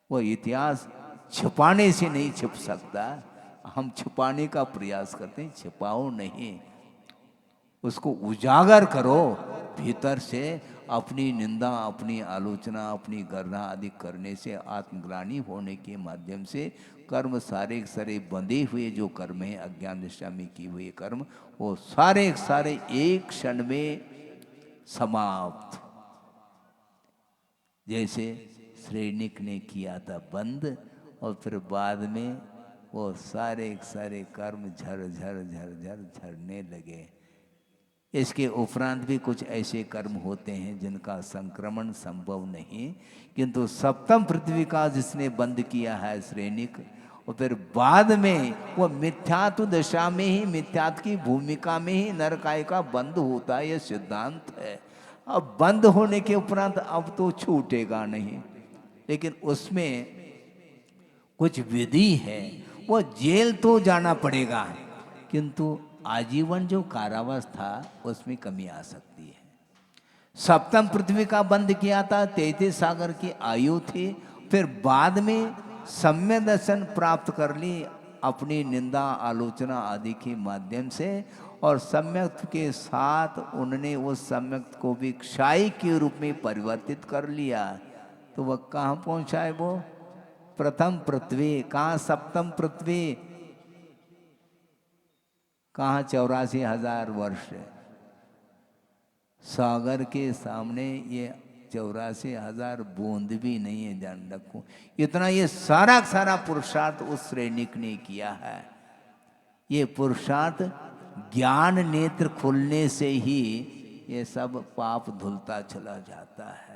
वो इतिहास छिपाने से नहीं छिप सकता, हम छिपाने का प्रयास करते हैं, छिपाओ नहीं, उसको उजागर करो भीतर से। अपनी निंदा, अपनी आलोचना, अपनी गर्ना आदि करने से, आत्मग्लानि होने के माध्यम से कर्म सारे बंधे हुए जो कर्म है, अज्ञान दशा में किए हुए कर्म, वो सारे एक क्षण में समाप्त। जैसे श्रेणिक ने किया था बंद, और फिर बाद में वो सारे कर्म झरने लगे। इसके उपरांत भी कुछ ऐसे कर्म होते हैं जिनका संक्रमण संभव नहीं, किंतु सप्तम पृथ्वी का जिसने बंद किया है श्रेणिक, और फिर बाद में वो मिथ्यात्व दशा में ही, मिथ्यात्व की भूमिका में ही नरकाय का बंद होता है, यह सिद्धांत है। अब बंद होने के उपरांत अब तो छूटेगा नहीं, लेकिन उसमें कुछ विधि है, वो जेल तो जाना पड़ेगा, किंतु आजीवन जो कारावास था उसमें कमी आ सकती है। सप्तम पृथ्वी का बंद किया था, 33 सागर की आयु थी, फिर बाद में सम्यक दर्शन प्राप्त कर ली अपनी निंदा आलोचना आदि के माध्यम से, और सम्यक के साथ उन्होंने उस सम्यक को भी क्षाई के रूप में परिवर्तित कर लिया। तो वह कहाँ पहुँचा है? वो प्रथम पृथ्वी। कहाँ सप्तम पृथ्वी? कहाँ 84,000 वर्ष है। सागर के सामने ये 84,000 बूंद भी नहीं है, ध्यान रखो। इतना ये सारा सारा पुरुषार्थ उस सैनिक ने किया है। ये पुरुषार्थ ज्ञान नेत्र खुलने से ही ये सब पाप धुलता चला जाता है,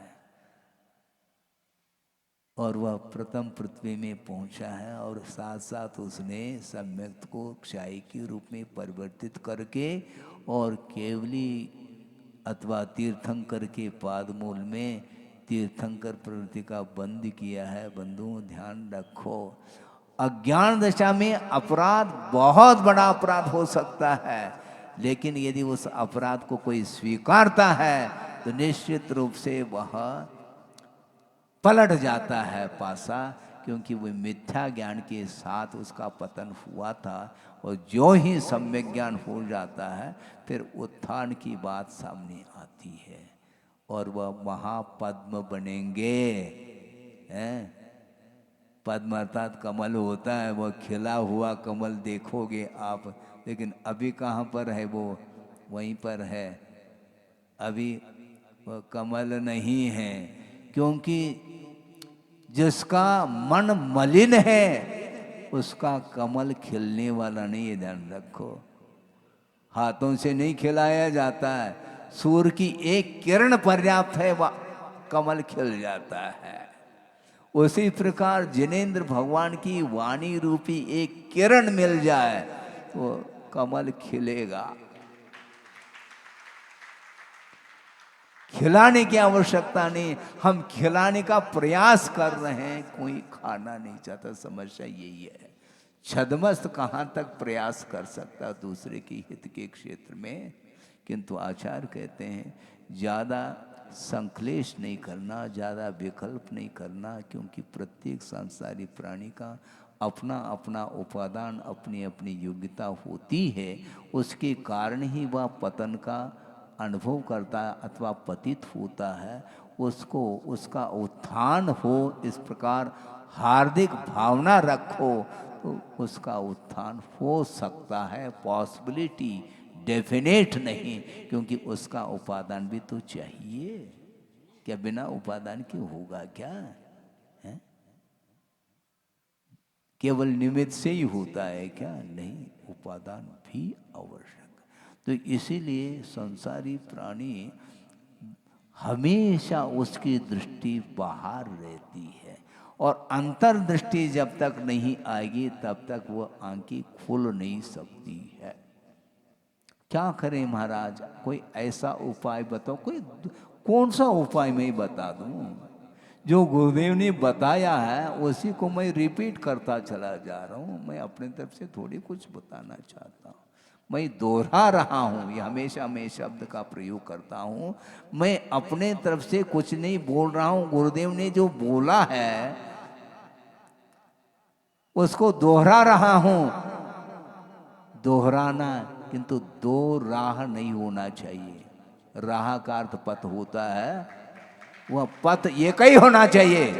और वह प्रथम पृथ्वी में पहुंचा है। और साथ साथ उसने सम्यक को क्षाई के रूप में परिवर्तित करके और केवली अथवा तीर्थंकर के पादमूल में तीर्थंकर प्रवृत्ति का बंद किया है। बंधुओं ध्यान रखो, अज्ञान दशा में अपराध बहुत बड़ा अपराध हो सकता है, लेकिन यदि उस अपराध को कोई स्वीकारता है तो निश्चित रूप से वह पलट जाता है पासा, क्योंकि वो मिथ्या ज्ञान के साथ उसका पतन हुआ था। और जो ही सम्यक ज्ञान हो जाता है फिर उत्थान की बात सामने आती है, और वह महापद्म बनेंगे। हैं? पद्म अर्थात कमल होता है, वह खिला हुआ कमल देखोगे आप, लेकिन अभी कहाँ पर है? वो वहीं पर है, अभी वह कमल नहीं है। क्योंकि जिसका मन मलिन है उसका कमल खिलने वाला नहीं है, ध्यान रखो। हाथों से नहीं खिलाया जाता है, सूर्य की एक किरण पर्याप्त है, वह कमल खिल जाता है। उसी प्रकार जिनेंद्र भगवान की वाणी रूपी एक किरण मिल जाए तो कमल खिलेगा। खिलाने की आवश्यकता नहीं, हम खिलाने का प्रयास कर रहे हैं, कोई खाना नहीं चाहता। समस्या यही है। छद्मस्त कहाँ तक प्रयास कर सकता दूसरे की हित के क्षेत्र में, किंतु आचार्य कहते हैं ज़्यादा संक्लेश नहीं करना, ज़्यादा विकल्प नहीं करना, क्योंकि प्रत्येक सांसारिक प्राणी का अपना अपना उपादान, अपनी अपनी योग्यता होती है। उसके कारण ही वह पतन का अनुभव करता है अथवा पतित होता है। उसको उसका उत्थान हो, इस प्रकार हार्दिक भावना रखो तो उसका उत्थान हो सकता है। पॉसिबिलिटी, डेफिनेट नहीं, क्योंकि उसका उपादान भी तो चाहिए। क्या बिना उपादान के होगा क्या? है? केवल निमित्त से ही होता है क्या? नहीं, उपादान भी आवश्यक। तो इसीलिए संसारी प्राणी हमेशा उसकी दृष्टि बाहर रहती है, और अंतर्दृष्टि जब तक नहीं आएगी तब तक वो आंखें खुल नहीं सकती है। क्या करें महाराज? कोई ऐसा उपाय बताओ, कोई कौन सा उपाय मैं बता दूं? जो गुरुदेव ने बताया है उसी को मैं रिपीट करता चला जा रहा हूँ। मैं अपने तरफ से थोड़ी कुछ बताना चाहता हूँ, मैं दोहरा रहा हूँ। ये हमेशा मैं शब्द का प्रयोग करता हूँ, मैं अपने तरफ से कुछ नहीं बोल रहा हूँ। गुरुदेव ने जो बोला है उसको दोहरा रहा हूँ। दोहराना, किंतु दो राह नहीं होना चाहिए। राह का अर्थ पथ होता है, वह पथ एक ही होना चाहिए।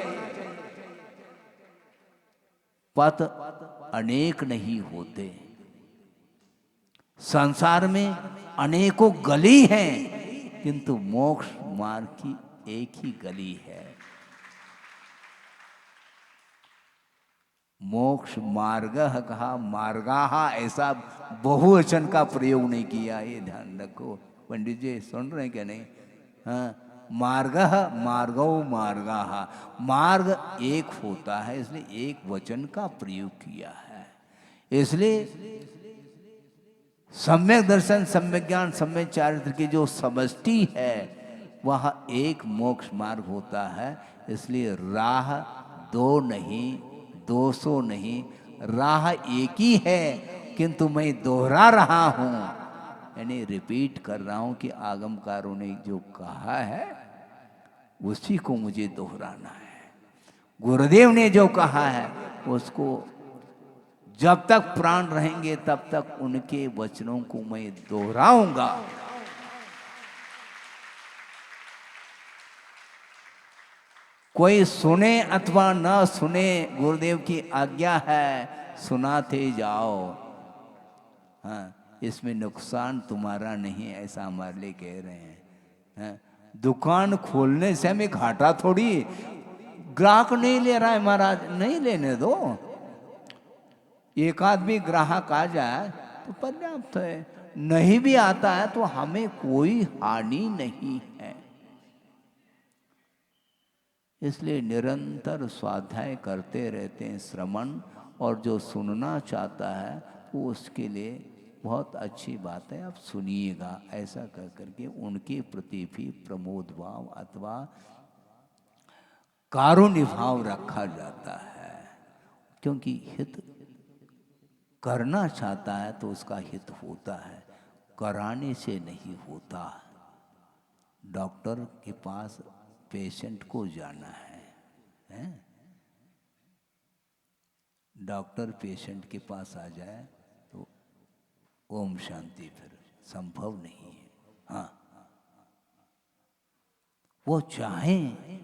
पथ अनेक नहीं होते। संसार में अनेकों गली हैं, किंतु मोक्ष मार्ग की एक ही गली है। मोक्ष मार्ग कहा, मार्गाः ऐसा बहुवचन का प्रयोग नहीं किया, ये ध्यान रखो। पंडित जी सुन रहे हैं क्या? नहीं? हाँ, मार्गः मार्गो मार्गाः, मार्ग एक होता है, इसलिए एक वचन का प्रयोग किया है। इसलिए सम्यक दर्शन, सम्यक ज्ञान, सम्यक चारित्र की जो समष्टि है वह एक मोक्ष मार्ग होता है। इसलिए राह दो नहीं, 200 नहीं, राह एक ही है, किंतु मैं दोहरा रहा हूँ, यानी रिपीट कर रहा हूँ कि आगमकारों ने जो कहा है उसी को मुझे दोहराना है। गुरुदेव ने जो कहा है उसको जब तक प्राण रहेंगे तब तक उनके वचनों को मैं दोहराऊंगा। कोई सुने अथवा न सुने, गुरुदेव की आज्ञा है, सुनाते जाओ। हाँ, इसमें नुकसान तुम्हारा नहीं, ऐसा हमारे लिए कह रहे हैं। हाँ, दुकान खोलने से हमें घाटा थोड़ी, ग्राहक नहीं ले रहा है महाराज, नहीं लेने दो, एक आदमी ग्राहक आ जाए तो पर्याप्त है, नहीं भी आता है तो हमें कोई हानि नहीं है। इसलिए निरंतर स्वाध्याय करते रहते हैं, श्रवण, और जो सुनना चाहता है वो उसके लिए बहुत अच्छी बात है, आप सुनिएगा। ऐसा कर करके उनके प्रति भी प्रमोद भाव अथवा कारुण्य भाव रखा जाता है, क्योंकि हित करना चाहता है तो उसका हित होता है, कराने से नहीं होता। डॉक्टर के पास पेशेंट को जाना है? डॉक्टर पेशेंट के पास आ जाए तो ओम शांति, फिर संभव नहीं है। हाँ, वो चाहें,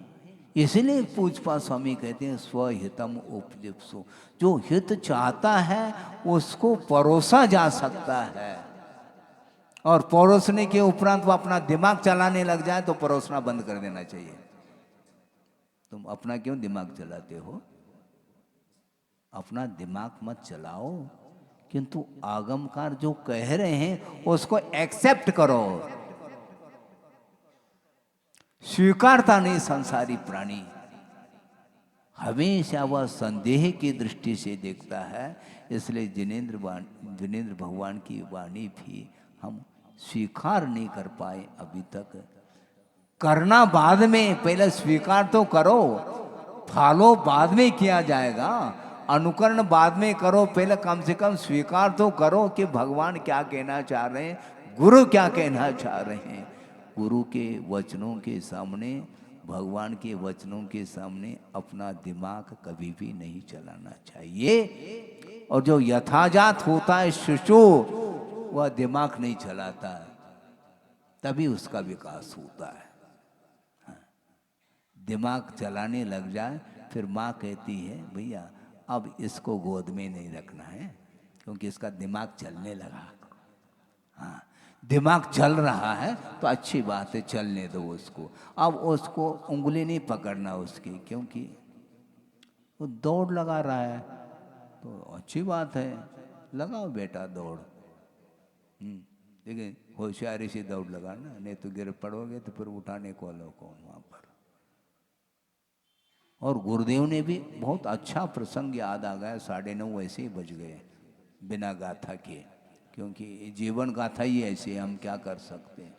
इसलिए पूजपा स्वामी कहते हैं स्वहितम उपजिप्सु, जो हित चाहता है उसको परोसा जा सकता है, और परोसने के उपरांत वो अपना दिमाग चलाने लग जाए तो परोसना बंद कर देना चाहिए। तुम अपना क्यों दिमाग चलाते हो? अपना दिमाग मत चलाओ, किंतु आगमकार जो कह रहे हैं उसको एक्सेप्ट करो। स्वीकारता नहीं संसारी प्राणी, हमेशा वह संदेह की दृष्टि से देखता है। इसलिए जिनेंद्र भगवान की वाणी भी हम स्वीकार नहीं कर पाए अभी तक। करना बाद में, पहले स्वीकार तो करो, फॉलो बाद में किया जाएगा, अनुकरण बाद में करो, पहले कम से कम स्वीकार तो करो कि भगवान क्या कहना चाह रहे हैं, गुरु क्या कहना चाह रहे हैं। गुरु के वचनों के सामने, भगवान के वचनों के सामने अपना दिमाग कभी भी नहीं चलाना चाहिए। और जो यथाजात होता है शिशु, वह दिमाग नहीं चलाता है, तभी उसका विकास होता है। दिमाग चलाने लग जाए, फिर माँ कहती है भैया अब इसको गोद में नहीं रखना है, क्योंकि इसका दिमाग चलने लगा। हाँ, दिमाग चल रहा है तो अच्छी बात है, चलने दो उसको। अब उसको उंगली नहीं पकड़ना उसकी, क्योंकि वो दौड़ लगा रहा है, तो अच्छी बात है, लगाओ बेटा दौड़। लेकिन होशियारी से दौड़ लगाना, नहीं तो गिर पड़ोगे तो फिर उठाने को लो कौन वहाँ पर। और गुरुदेव ने भी बहुत अच्छा प्रसंग याद आ गया, 9:30 ऐसे ही बज गए बिना गाथा के, क्योंकि जीवन गाथा ही ऐसे, हम क्या कर सकते हैं।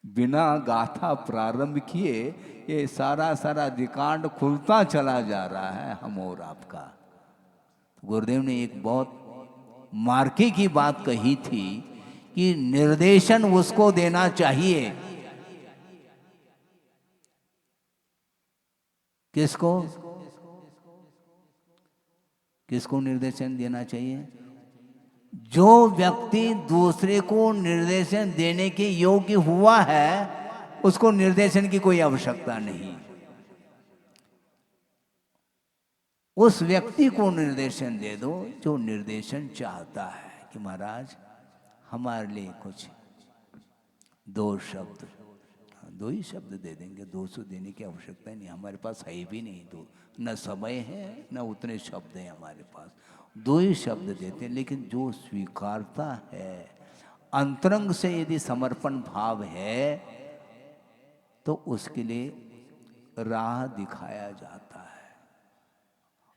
बिना गाथा प्रारंभ किए ये सारा रिकॉर्ड खुलता चला जा रहा है हम और आपका। गुरुदेव ने एक बहुत मार्के की बात कही थी कि निर्देशन उसको देना चाहिए, किसको किसको निर्देशन देना चाहिए? जो व्यक्ति दूसरे को निर्देशन देने के योग्य हुआ है, उसको निर्देशन की कोई आवश्यकता नहीं। उस व्यक्ति को निर्देशन दे दो जो निर्देशन चाहता है कि महाराज हमारे लिए कुछ 2 शब्द, 2 ही शब्द दे देंगे, 200 देने की आवश्यकता नहीं, हमारे पास है भी नहीं, तो न समय है न उतने शब्द हैं हमारे पास, 2 ही शब्द देते हैं। लेकिन जो स्वीकारता है, अंतरंग से यदि समर्पण भाव है, तो उसके लिए राह दिखाया जाता है,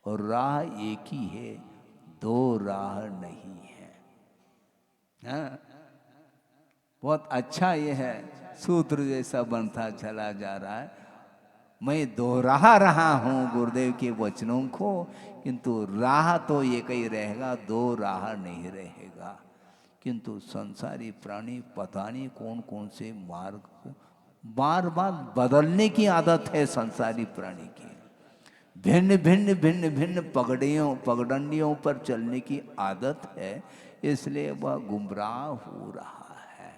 और राह एक ही है, 2 राह नहीं है। हाँ, बहुत अच्छा ये है, सूत्र जैसा बनता चला जा रहा है। मैं दोहरा रहा हूँ गुरुदेव के वचनों को, किंतु राह तो एक ही रहेगा, 2 राह नहीं रहेगा। किंतु संसारी प्राणी पता नहीं कौन कौन से मार्ग बार बार बदलने की आदत है संसारी प्राणी की। भिन्न भिन्न भिन्न भिन्न पगडंडियों पर चलने की आदत है, इसलिए वह गुमराह हो रहा है,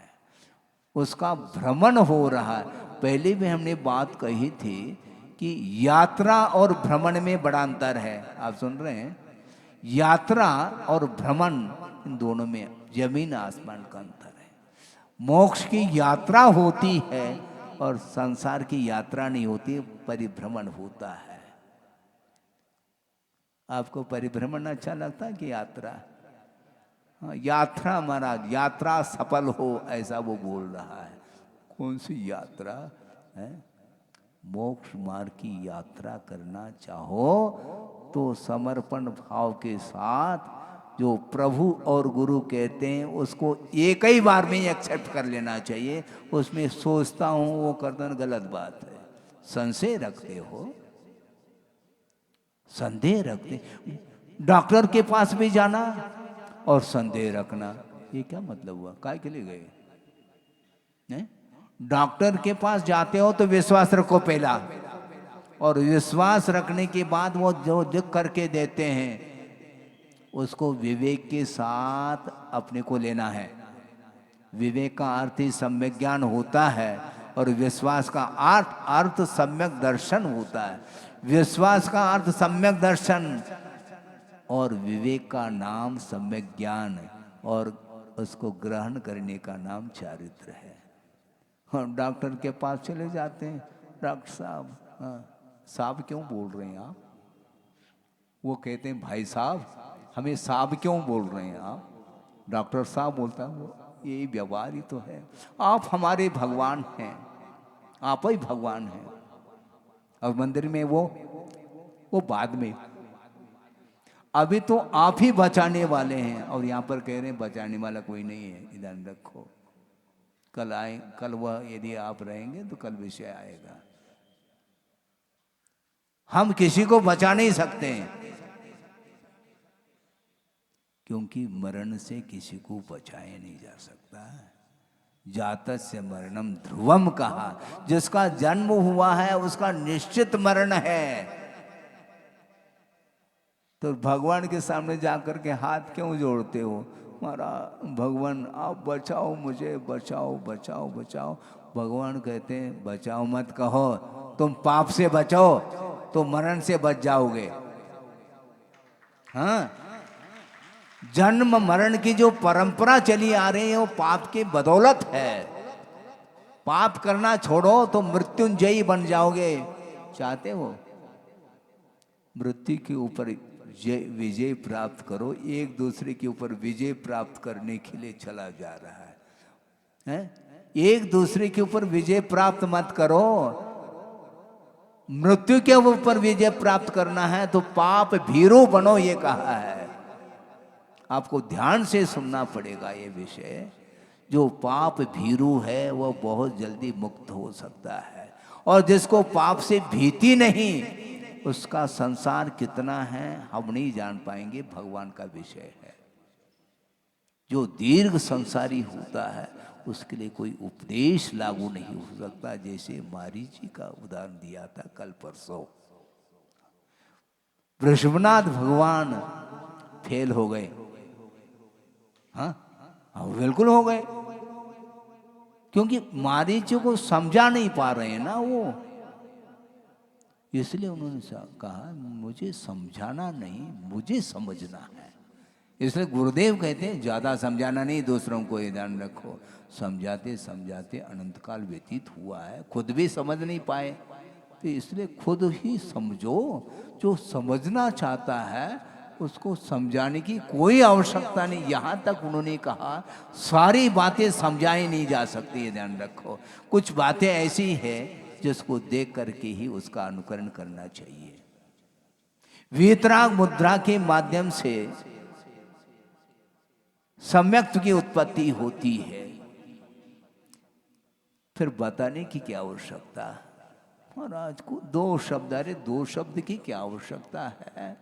उसका भ्रमण हो रहा है। पहले भी हमने बात कही थी कि यात्रा और भ्रमण में बड़ा अंतर है। आप सुन रहे हैं? यात्रा और भ्रमण, इन दोनों में जमीन आसमान का अंतर है। मोक्ष की यात्रा होती है और संसार की यात्रा नहीं होती, परिभ्रमण होता है। आपको परिभ्रमण अच्छा लगता है कि यात्रा? हाँ, यात्रा महाराज, यात्रा सफल हो ऐसा वो बोल रहा है। कौन सी यात्रा है? मोक्ष मार्ग की यात्रा करना चाहो तो समर्पण भाव के साथ जो प्रभु और गुरु कहते हैं उसको एक ही बार में एक्सेप्ट कर लेना चाहिए। उसमें सोचता हूँ वो करना गलत बात है। संशय रखते हो, संदेह रखते, डॉक्टर के पास भी जाना और संदेह रखना, ये क्या मतलब हुआ? काय के लिए गए? नहीं? डॉक्टर के पास जाते हो तो विश्वास रखो पहला, और विश्वास रखने के बाद वो जो जो करके देते हैं उसको विवेक के साथ अपने को लेना है। विवेक का अर्थ ही सम्यक ज्ञान होता है और विश्वास का अर्थ सम्यक दर्शन होता है। विश्वास का अर्थ सम्यक दर्शन और विवेक का नाम सम्यक ज्ञान, और उसको ग्रहण करने का नाम चारित्र है। हम डॉक्टर के पास चले जाते हैं, डॉक्टर साहब, साहब क्यों बोल रहे हैं आप? वो कहते हैं भाई साहब, हमें साहब क्यों बोल रहे हैं आप? डॉक्टर साहब बोलता है, वो यही व्यवहार ही तो है। आप हमारे भगवान हैं, आप ही भगवान हैं। और मंदिर में वो बाद में, अभी तो आप ही बचाने वाले हैं, और यहाँ पर कह रहे हैं बचाने वाला कोई नहीं है, ध्यान रखो। कल आए, कल वह यदि आप रहेंगे तो कल विषय आएगा। हम किसी को बचा नहीं सकते हैं, क्योंकि मरण से किसी को बचाया नहीं जा सकता। जातस्य मरणम ध्रुवम कहा, जिसका जन्म हुआ है उसका निश्चित मरण है। तो भगवान के सामने जाकर के हाथ क्यों जोड़ते हो? महाराज भगवान आप बचाओ मुझे, बचाओ बचाओ बचाओ। भगवान कहते हैं बचाओ मत कहो, तुम पाप से बचो तो मरण से बच जाओगे। हाँ, जन्म मरण की जो परंपरा चली आ रही है वो पाप की बदौलत है। पाप करना छोड़ो तो मृत्युंजयी बन जाओगे। चाहते हो मृत्यु के ऊपर विजय प्राप्त करो, एक दूसरे के ऊपर विजय प्राप्त करने के लिए चला जा रहा है? एक दूसरे के ऊपर विजय प्राप्त मत करो। मृत्यु के ऊपर विजय प्राप्त करना है तो पाप भीरू बनो, ये कहा है। आपको ध्यान से सुनना पड़ेगा ये विषय। जो पाप भीरू है वह बहुत जल्दी मुक्त हो सकता है, और जिसको पाप से भीति नहीं उसका संसार कितना है हम नहीं जान पाएंगे, भगवान का विषय है। जो दीर्घ संसारी होता है उसके लिए कोई उपदेश लागू नहीं हो सकता, जैसे मारीची का उदाहरण दिया था कल परसों। वृषभनाथ भगवान फेल हो गए। हाँ, बिल्कुल हो गए, क्योंकि मारीची को समझा नहीं पा रहे हैं ना वो। इसलिए उन्होंने कहा मुझे समझाना नहीं, मुझे समझना है। इसलिए गुरुदेव कहते हैं ज्यादा समझाना नहीं, दूसरों को ये ध्यान रखो। समझाते समझाते अनंत काल व्यतीत हुआ है, खुद भी समझ नहीं पाए, तो इसलिए खुद ही समझो। जो समझना चाहता है उसको समझाने की कोई आवश्यकता नहीं। यहाँ तक उन्होंने कहा सारी बातें समझाई नहीं जा सकती, ये ध्यान रखो। कुछ बातें ऐसी है जिसको देख करके ही उसका अनुकरण करना चाहिए। वीतराग मुद्रा के माध्यम से सम्यक्त्व की उत्पत्ति होती है, फिर बताने की क्या आवश्यकता? महाराज को दो शब्द, अरे दो शब्द की क्या आवश्यकता है?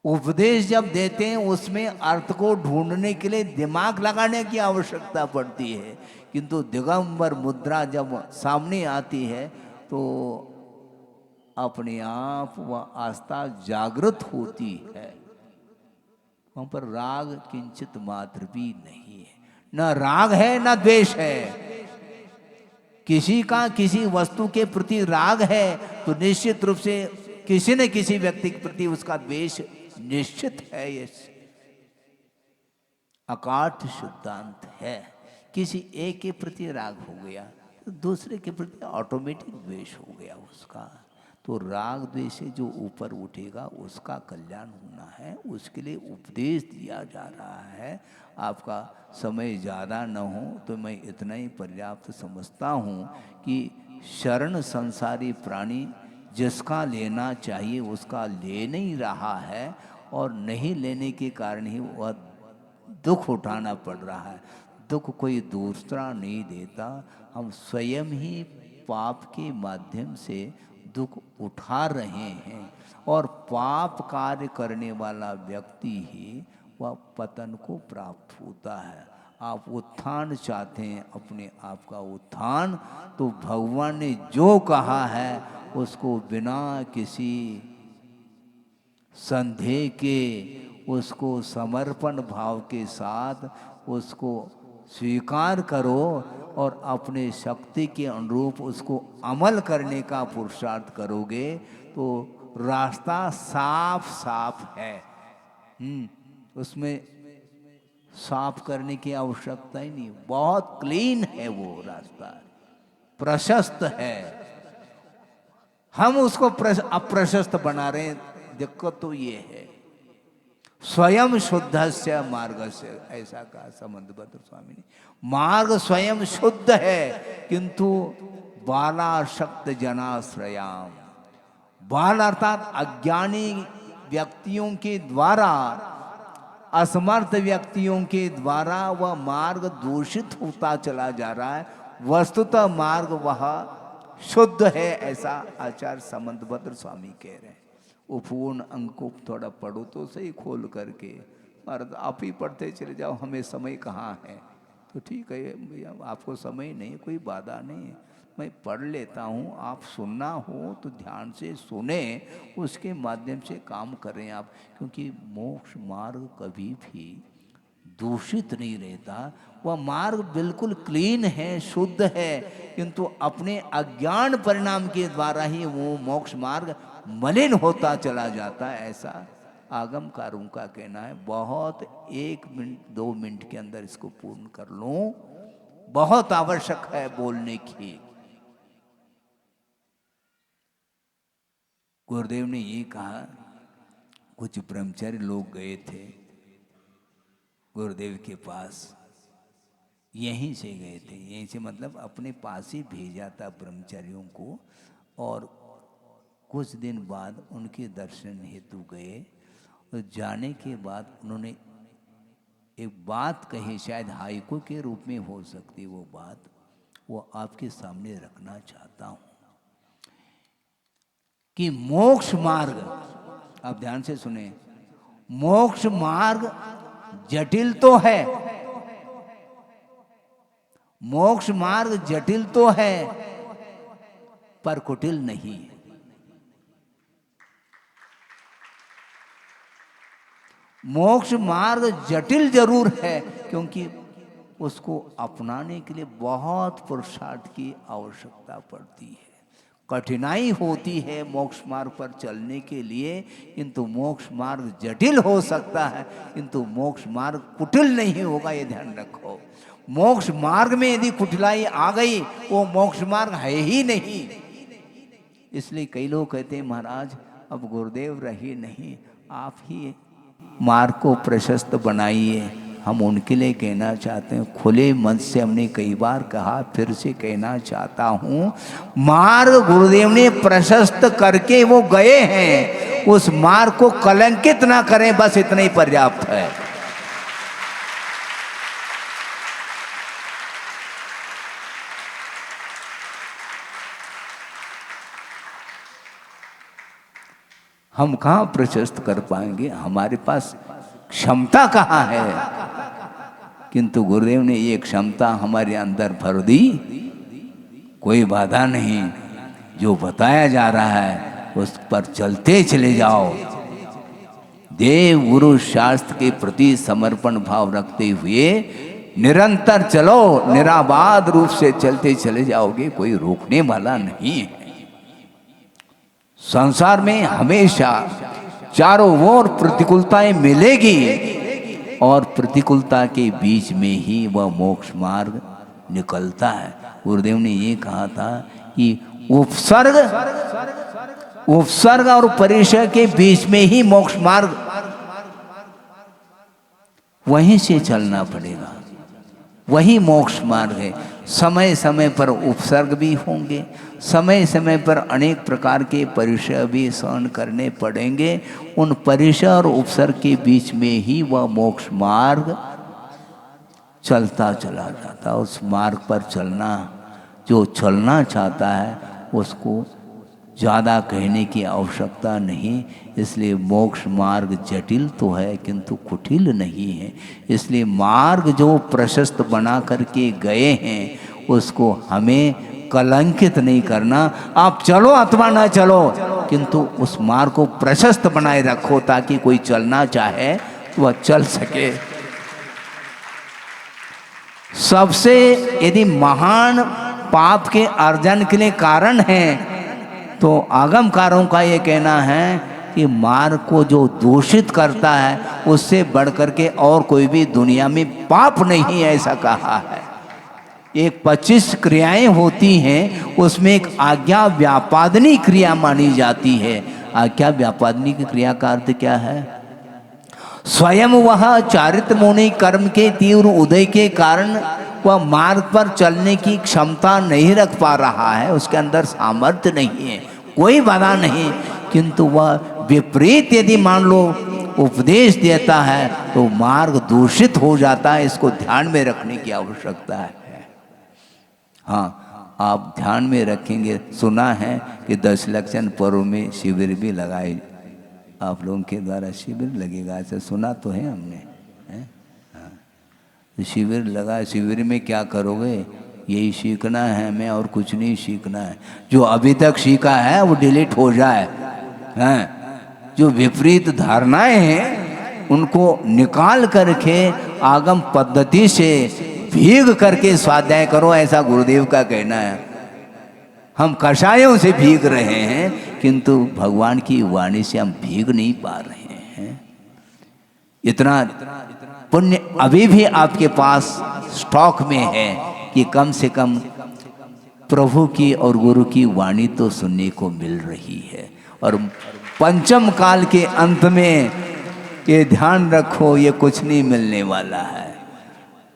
उपदेश जब देते हैं उसमें अर्थ को ढूंढने के लिए दिमाग लगाने की आवश्यकता पड़ती है, किंतु दिगंबर मुद्रा जब सामने आती है तो अपने आप वह आस्था जागृत होती है। वहां पर राग किंचित मात्र भी नहीं है, न राग है न द्वेष है। किसी का किसी वस्तु के प्रति राग है तो निश्चित रूप से किसी न किसी व्यक्ति के प्रति उसका द्वेष निश्चित है। ये अकाट सिद्धांत है। किसी एक के प्रति राग हो गया तो दूसरे के प्रति ऑटोमेटिक द्वेष हो गया उसका। तो राग द्वेष से जो ऊपर उठेगा उसका कल्याण होना है, उसके लिए उपदेश दिया जा रहा है। आपका समय ज़्यादा न हो तो मैं इतना ही पर्याप्त समझता हूँ कि शरण संसारी प्राणी जिसका लेना चाहिए उसका ले नहीं रहा है, और नहीं लेने के कारण ही वह दुख उठाना पड़ रहा है। दुख कोई दूसरा नहीं देता, हम स्वयं ही पाप के माध्यम से दुख उठा रहे हैं। और पाप कार्य करने वाला व्यक्ति ही वह पतन को प्राप्त होता है। आप उत्थान चाहते हैं, अपने आप का उत्थान, तो भगवान ने जो कहा है उसको बिना किसी संदेह के, उसको समर्पण भाव के साथ उसको स्वीकार करो और अपने शक्ति के अनुरूप उसको अमल करने का पुरुषार्थ करोगे तो रास्ता साफ साफ है। उसमें साफ करने की आवश्यकता ही नहीं, बहुत क्लीन है वो रास्ता, प्रशस्त है। हम उसको अप्रशस्त बना रहे हैं। दिक्कत तो ये है, स्वयं शुद्ध से मार्ग से, ऐसा कहा समंतभद्र स्वामी ने। मार्ग स्वयं शुद्ध है किंतु बालाशक्त जनाश्रयाम, बाल अर्थात अज्ञानी व्यक्तियों के द्वारा, असमर्थ व्यक्तियों के द्वारा वह मार्ग दूषित होता चला जा रहा है। वस्तुतः मार्ग वह शुद्ध है, ऐसा आचार्य समंतभद्र स्वामी कह रहे हैं। उपपूर्ण अंक को थोड़ा पढ़ो तो सही खोल करके, और आप ही पढ़ते चले जाओ, हमें समय कहाँ है। तो ठीक है भैया, आपको समय नहीं, कोई बाधा नहीं है, मैं पढ़ लेता हूँ। आप सुनना हो तो ध्यान से सुने, उसके माध्यम से काम करें आप। क्योंकि मोक्ष मार्ग कभी भी दूषित नहीं रहता, वह मार्ग बिल्कुल क्लीन है, शुद्ध है, किंतु अपने अज्ञान परिणाम के द्वारा ही वो मोक्ष मार्ग मलिन होता चला जाता है, ऐसा आगमकारों का कहना है। बहुत 1 मिनट 2 मिनट के अंदर इसको पूर्ण कर लूं, बहुत आवश्यक है बोलने की। गुरुदेव ने ये कहा, कुछ ब्रह्मचारी लोग गए थे गुरुदेव के पास, यहीं से गए थे, यहीं से मतलब अपने पास ही भेजा था ब्रह्मचारियों को। और कुछ दिन बाद उनके दर्शन हेतु गए, तो जाने के बाद उन्होंने एक बात कही, शायद हाइको के रूप में हो सकती वो बात, वो आपके सामने रखना चाहता हूँ कि मोक्ष मार्ग, आप ध्यान से सुने, मोक्ष मार्ग जटिल तो है, मोक्ष मार्ग जटिल तो है पर कुटिल नहीं है। मोक्ष मार्ग जटिल जरूर है क्योंकि उसको अपनाने के लिए बहुत पुरुषार्थ की आवश्यकता पड़ती है, कठिनाई होती है मोक्ष मार्ग पर चलने के लिए। किंतु मोक्ष मार्ग जटिल हो सकता है किंतु मोक्ष मार्ग कुटिल नहीं होगा, ये ध्यान रखो। मोक्ष मार्ग में यदि कुटिलाई आ गई वो मोक्ष मार्ग है ही नहीं। इसलिए कई लोग कहते हैं महाराज अब गुरुदेव रही नहीं, आप ही मार्ग को प्रशस्त बनाइए। हम उनके लिए कहना चाहते हैं, खुले मन से हमने कई बार कहा, फिर से कहना चाहता हूँ, मार्ग गुरुदेव ने प्रशस्त करके वो गए हैं, उस मार्ग को कलंकित ना करें, बस इतना ही पर्याप्त है। हम कहाँ प्रशस्त कर पाएंगे, हमारे पास क्षमता कहाँ है। किंतु गुरुदेव ने ये क्षमता हमारे अंदर भर दी। कोई बाधा नहीं, जो बताया जा रहा है उस पर चलते चले जाओ। देव गुरु शास्त्र के प्रति समर्पण भाव रखते हुए निरंतर चलो, निराबाद रूप से चलते चले जाओगे, कोई रोकने वाला नहीं है। संसार में हमेशा चारों ओर प्रतिकूलताएं मिलेगी और प्रतिकूलता के बीच में ही वह मोक्ष मार्ग निकलता है। गुरुदेव ने ये कहा था कि उपसर्ग और परिचय के बीच में ही मोक्ष मार्ग, वहीं से चलना पड़ेगा, वही मोक्ष मार्ग है। समय समय पर उपसर्ग भी होंगे, समय समय पर अनेक प्रकार के परिचय भी सहन करने पड़ेंगे। उन परिचय और उपसर्ग के बीच में ही वह मोक्ष मार्ग चलता चला जाता। उस मार्ग पर चलना, जो चलना चाहता है उसको ज़्यादा कहने की आवश्यकता नहीं। इसलिए मोक्ष मार्ग जटिल तो है किंतु कुटिल नहीं है। इसलिए मार्ग जो प्रशस्त बना करके गए हैं उसको हमें कलंकित नहीं करना। आप चलो अथवा ना चलो, किंतु उस मार्ग को प्रशस्त बनाए रखो ताकि कोई चलना चाहे तो वह चल सके। सबसे यदि महान पाप के अर्जन के लिए कारण है तो आगमकारों का ये कहना है कि मार्ग को जो दूषित करता है उससे बढ़कर के और कोई भी दुनिया में पाप नहीं है, ऐसा कहा है। एक 25 क्रियाएं होती हैं, उसमें एक आज्ञा व्यापादनी क्रिया मानी जाती है। आज्ञा व्यापादनी की क्रिया का अर्थ क्या है? स्वयं वह चारित्र मुनि कर्म के तीव्र उदय के कारण वह मार्ग पर चलने की क्षमता नहीं रख पा रहा है, उसके अंदर सामर्थ्य नहीं है, कोई बाधा नहीं, किंतु वह विपरीत यदि मान लो उपदेश देता है तो मार्ग दूषित हो जाता है। इसको ध्यान में रखने की आवश्यकता है। हाँ, आप ध्यान में रखेंगे। सुना है कि 10 लक्षण पर्व में शिविर भी लगाए, आप लोगों के द्वारा शिविर लगेगा, ऐसा सुना तो है हमने, है? हाँ, तो शिविर लगा। शिविर में क्या करोगे? यही सीखना है हमें और कुछ नहीं सीखना है। जो अभी तक सीखा है वो डिलीट हो जाए, हैं? जो विपरीत धारणाएं हैं उनको निकाल करके आगम पद्धति से भीग करके स्वाध्याय करो, ऐसा गुरुदेव का कहना है। हम कषायों से भीग रहे हैं किंतु भगवान की वाणी से हम भीग नहीं पा रहे हैं। इतना पुण्य अभी भी आपके पास स्टॉक में है कि कम से कम प्रभु की और गुरु की वाणी तो सुनने को मिल रही है। और पंचम काल के अंत में ये ध्यान रखो, ये कुछ नहीं मिलने वाला है।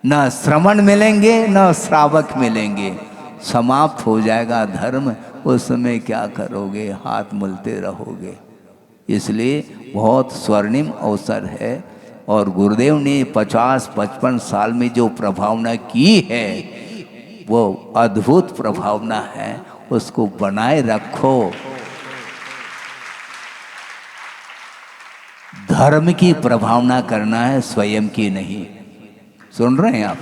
न श्रवण मिलेंगे न श्रावक मिलेंगे, समाप्त हो जाएगा धर्म। उस समय क्या करोगे? हाथ मलते रहोगे। इसलिए बहुत स्वर्णिम अवसर है और गुरुदेव ने 50-55 साल में जो प्रभावना की है वो अद्भुत प्रभावना है, उसको बनाए रखो। धर्म की प्रभावना करना है, स्वयं की नहीं। सुन रहे हैं आप?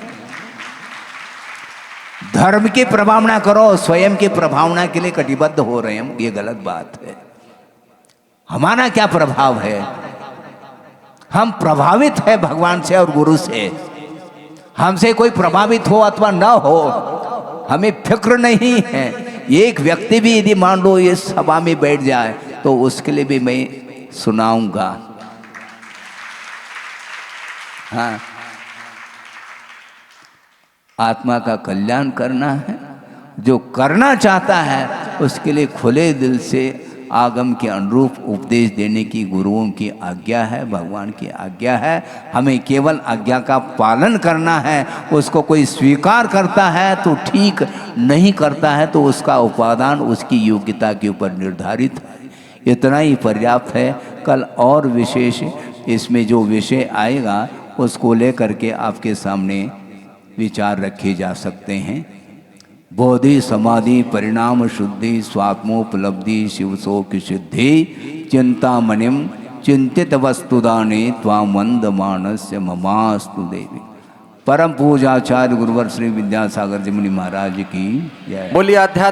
धर्म की प्रभावना करो, स्वयं की प्रभावना के लिए कटिबद्ध हो रहे हैं, ये गलत बात है। हमारा क्या प्रभाव है? हम प्रभावित है भगवान से और गुरु से। हमसे कोई प्रभावित हो अथवा न हो हमें फिक्र नहीं है। एक व्यक्ति भी यदि मान लो ये सभा में बैठ जाए तो उसके लिए भी मैं सुनाऊंगा। हाँ, आत्मा का कल्याण करना है। जो करना चाहता है उसके लिए खुले दिल से आगम के अनुरूप उपदेश देने की गुरुओं की आज्ञा है, भगवान की आज्ञा है। हमें केवल आज्ञा का पालन करना है। उसको कोई स्वीकार करता है तो ठीक, नहीं करता है तो उसका उपादान उसकी योग्यता के ऊपर निर्धारित है। इतना ही पर्याप्त है। कल और विशेष इसमें जो विषय आएगा उसको लेकर के आपके सामने विचार रखे जा सकते हैं। बोधि समाधि परिणाम शुद्धि स्वात्मोपलब्धि शिवशोक सिद्धि चिंतामणिम चिंतित वस्तुदाने त्वाम वंदमानस्य ममास्तु देवी। परम पूजाचार्य गुरुवर श्री विद्यासागर जी मुनि महाराज की जय। बोलिए आध्यात्म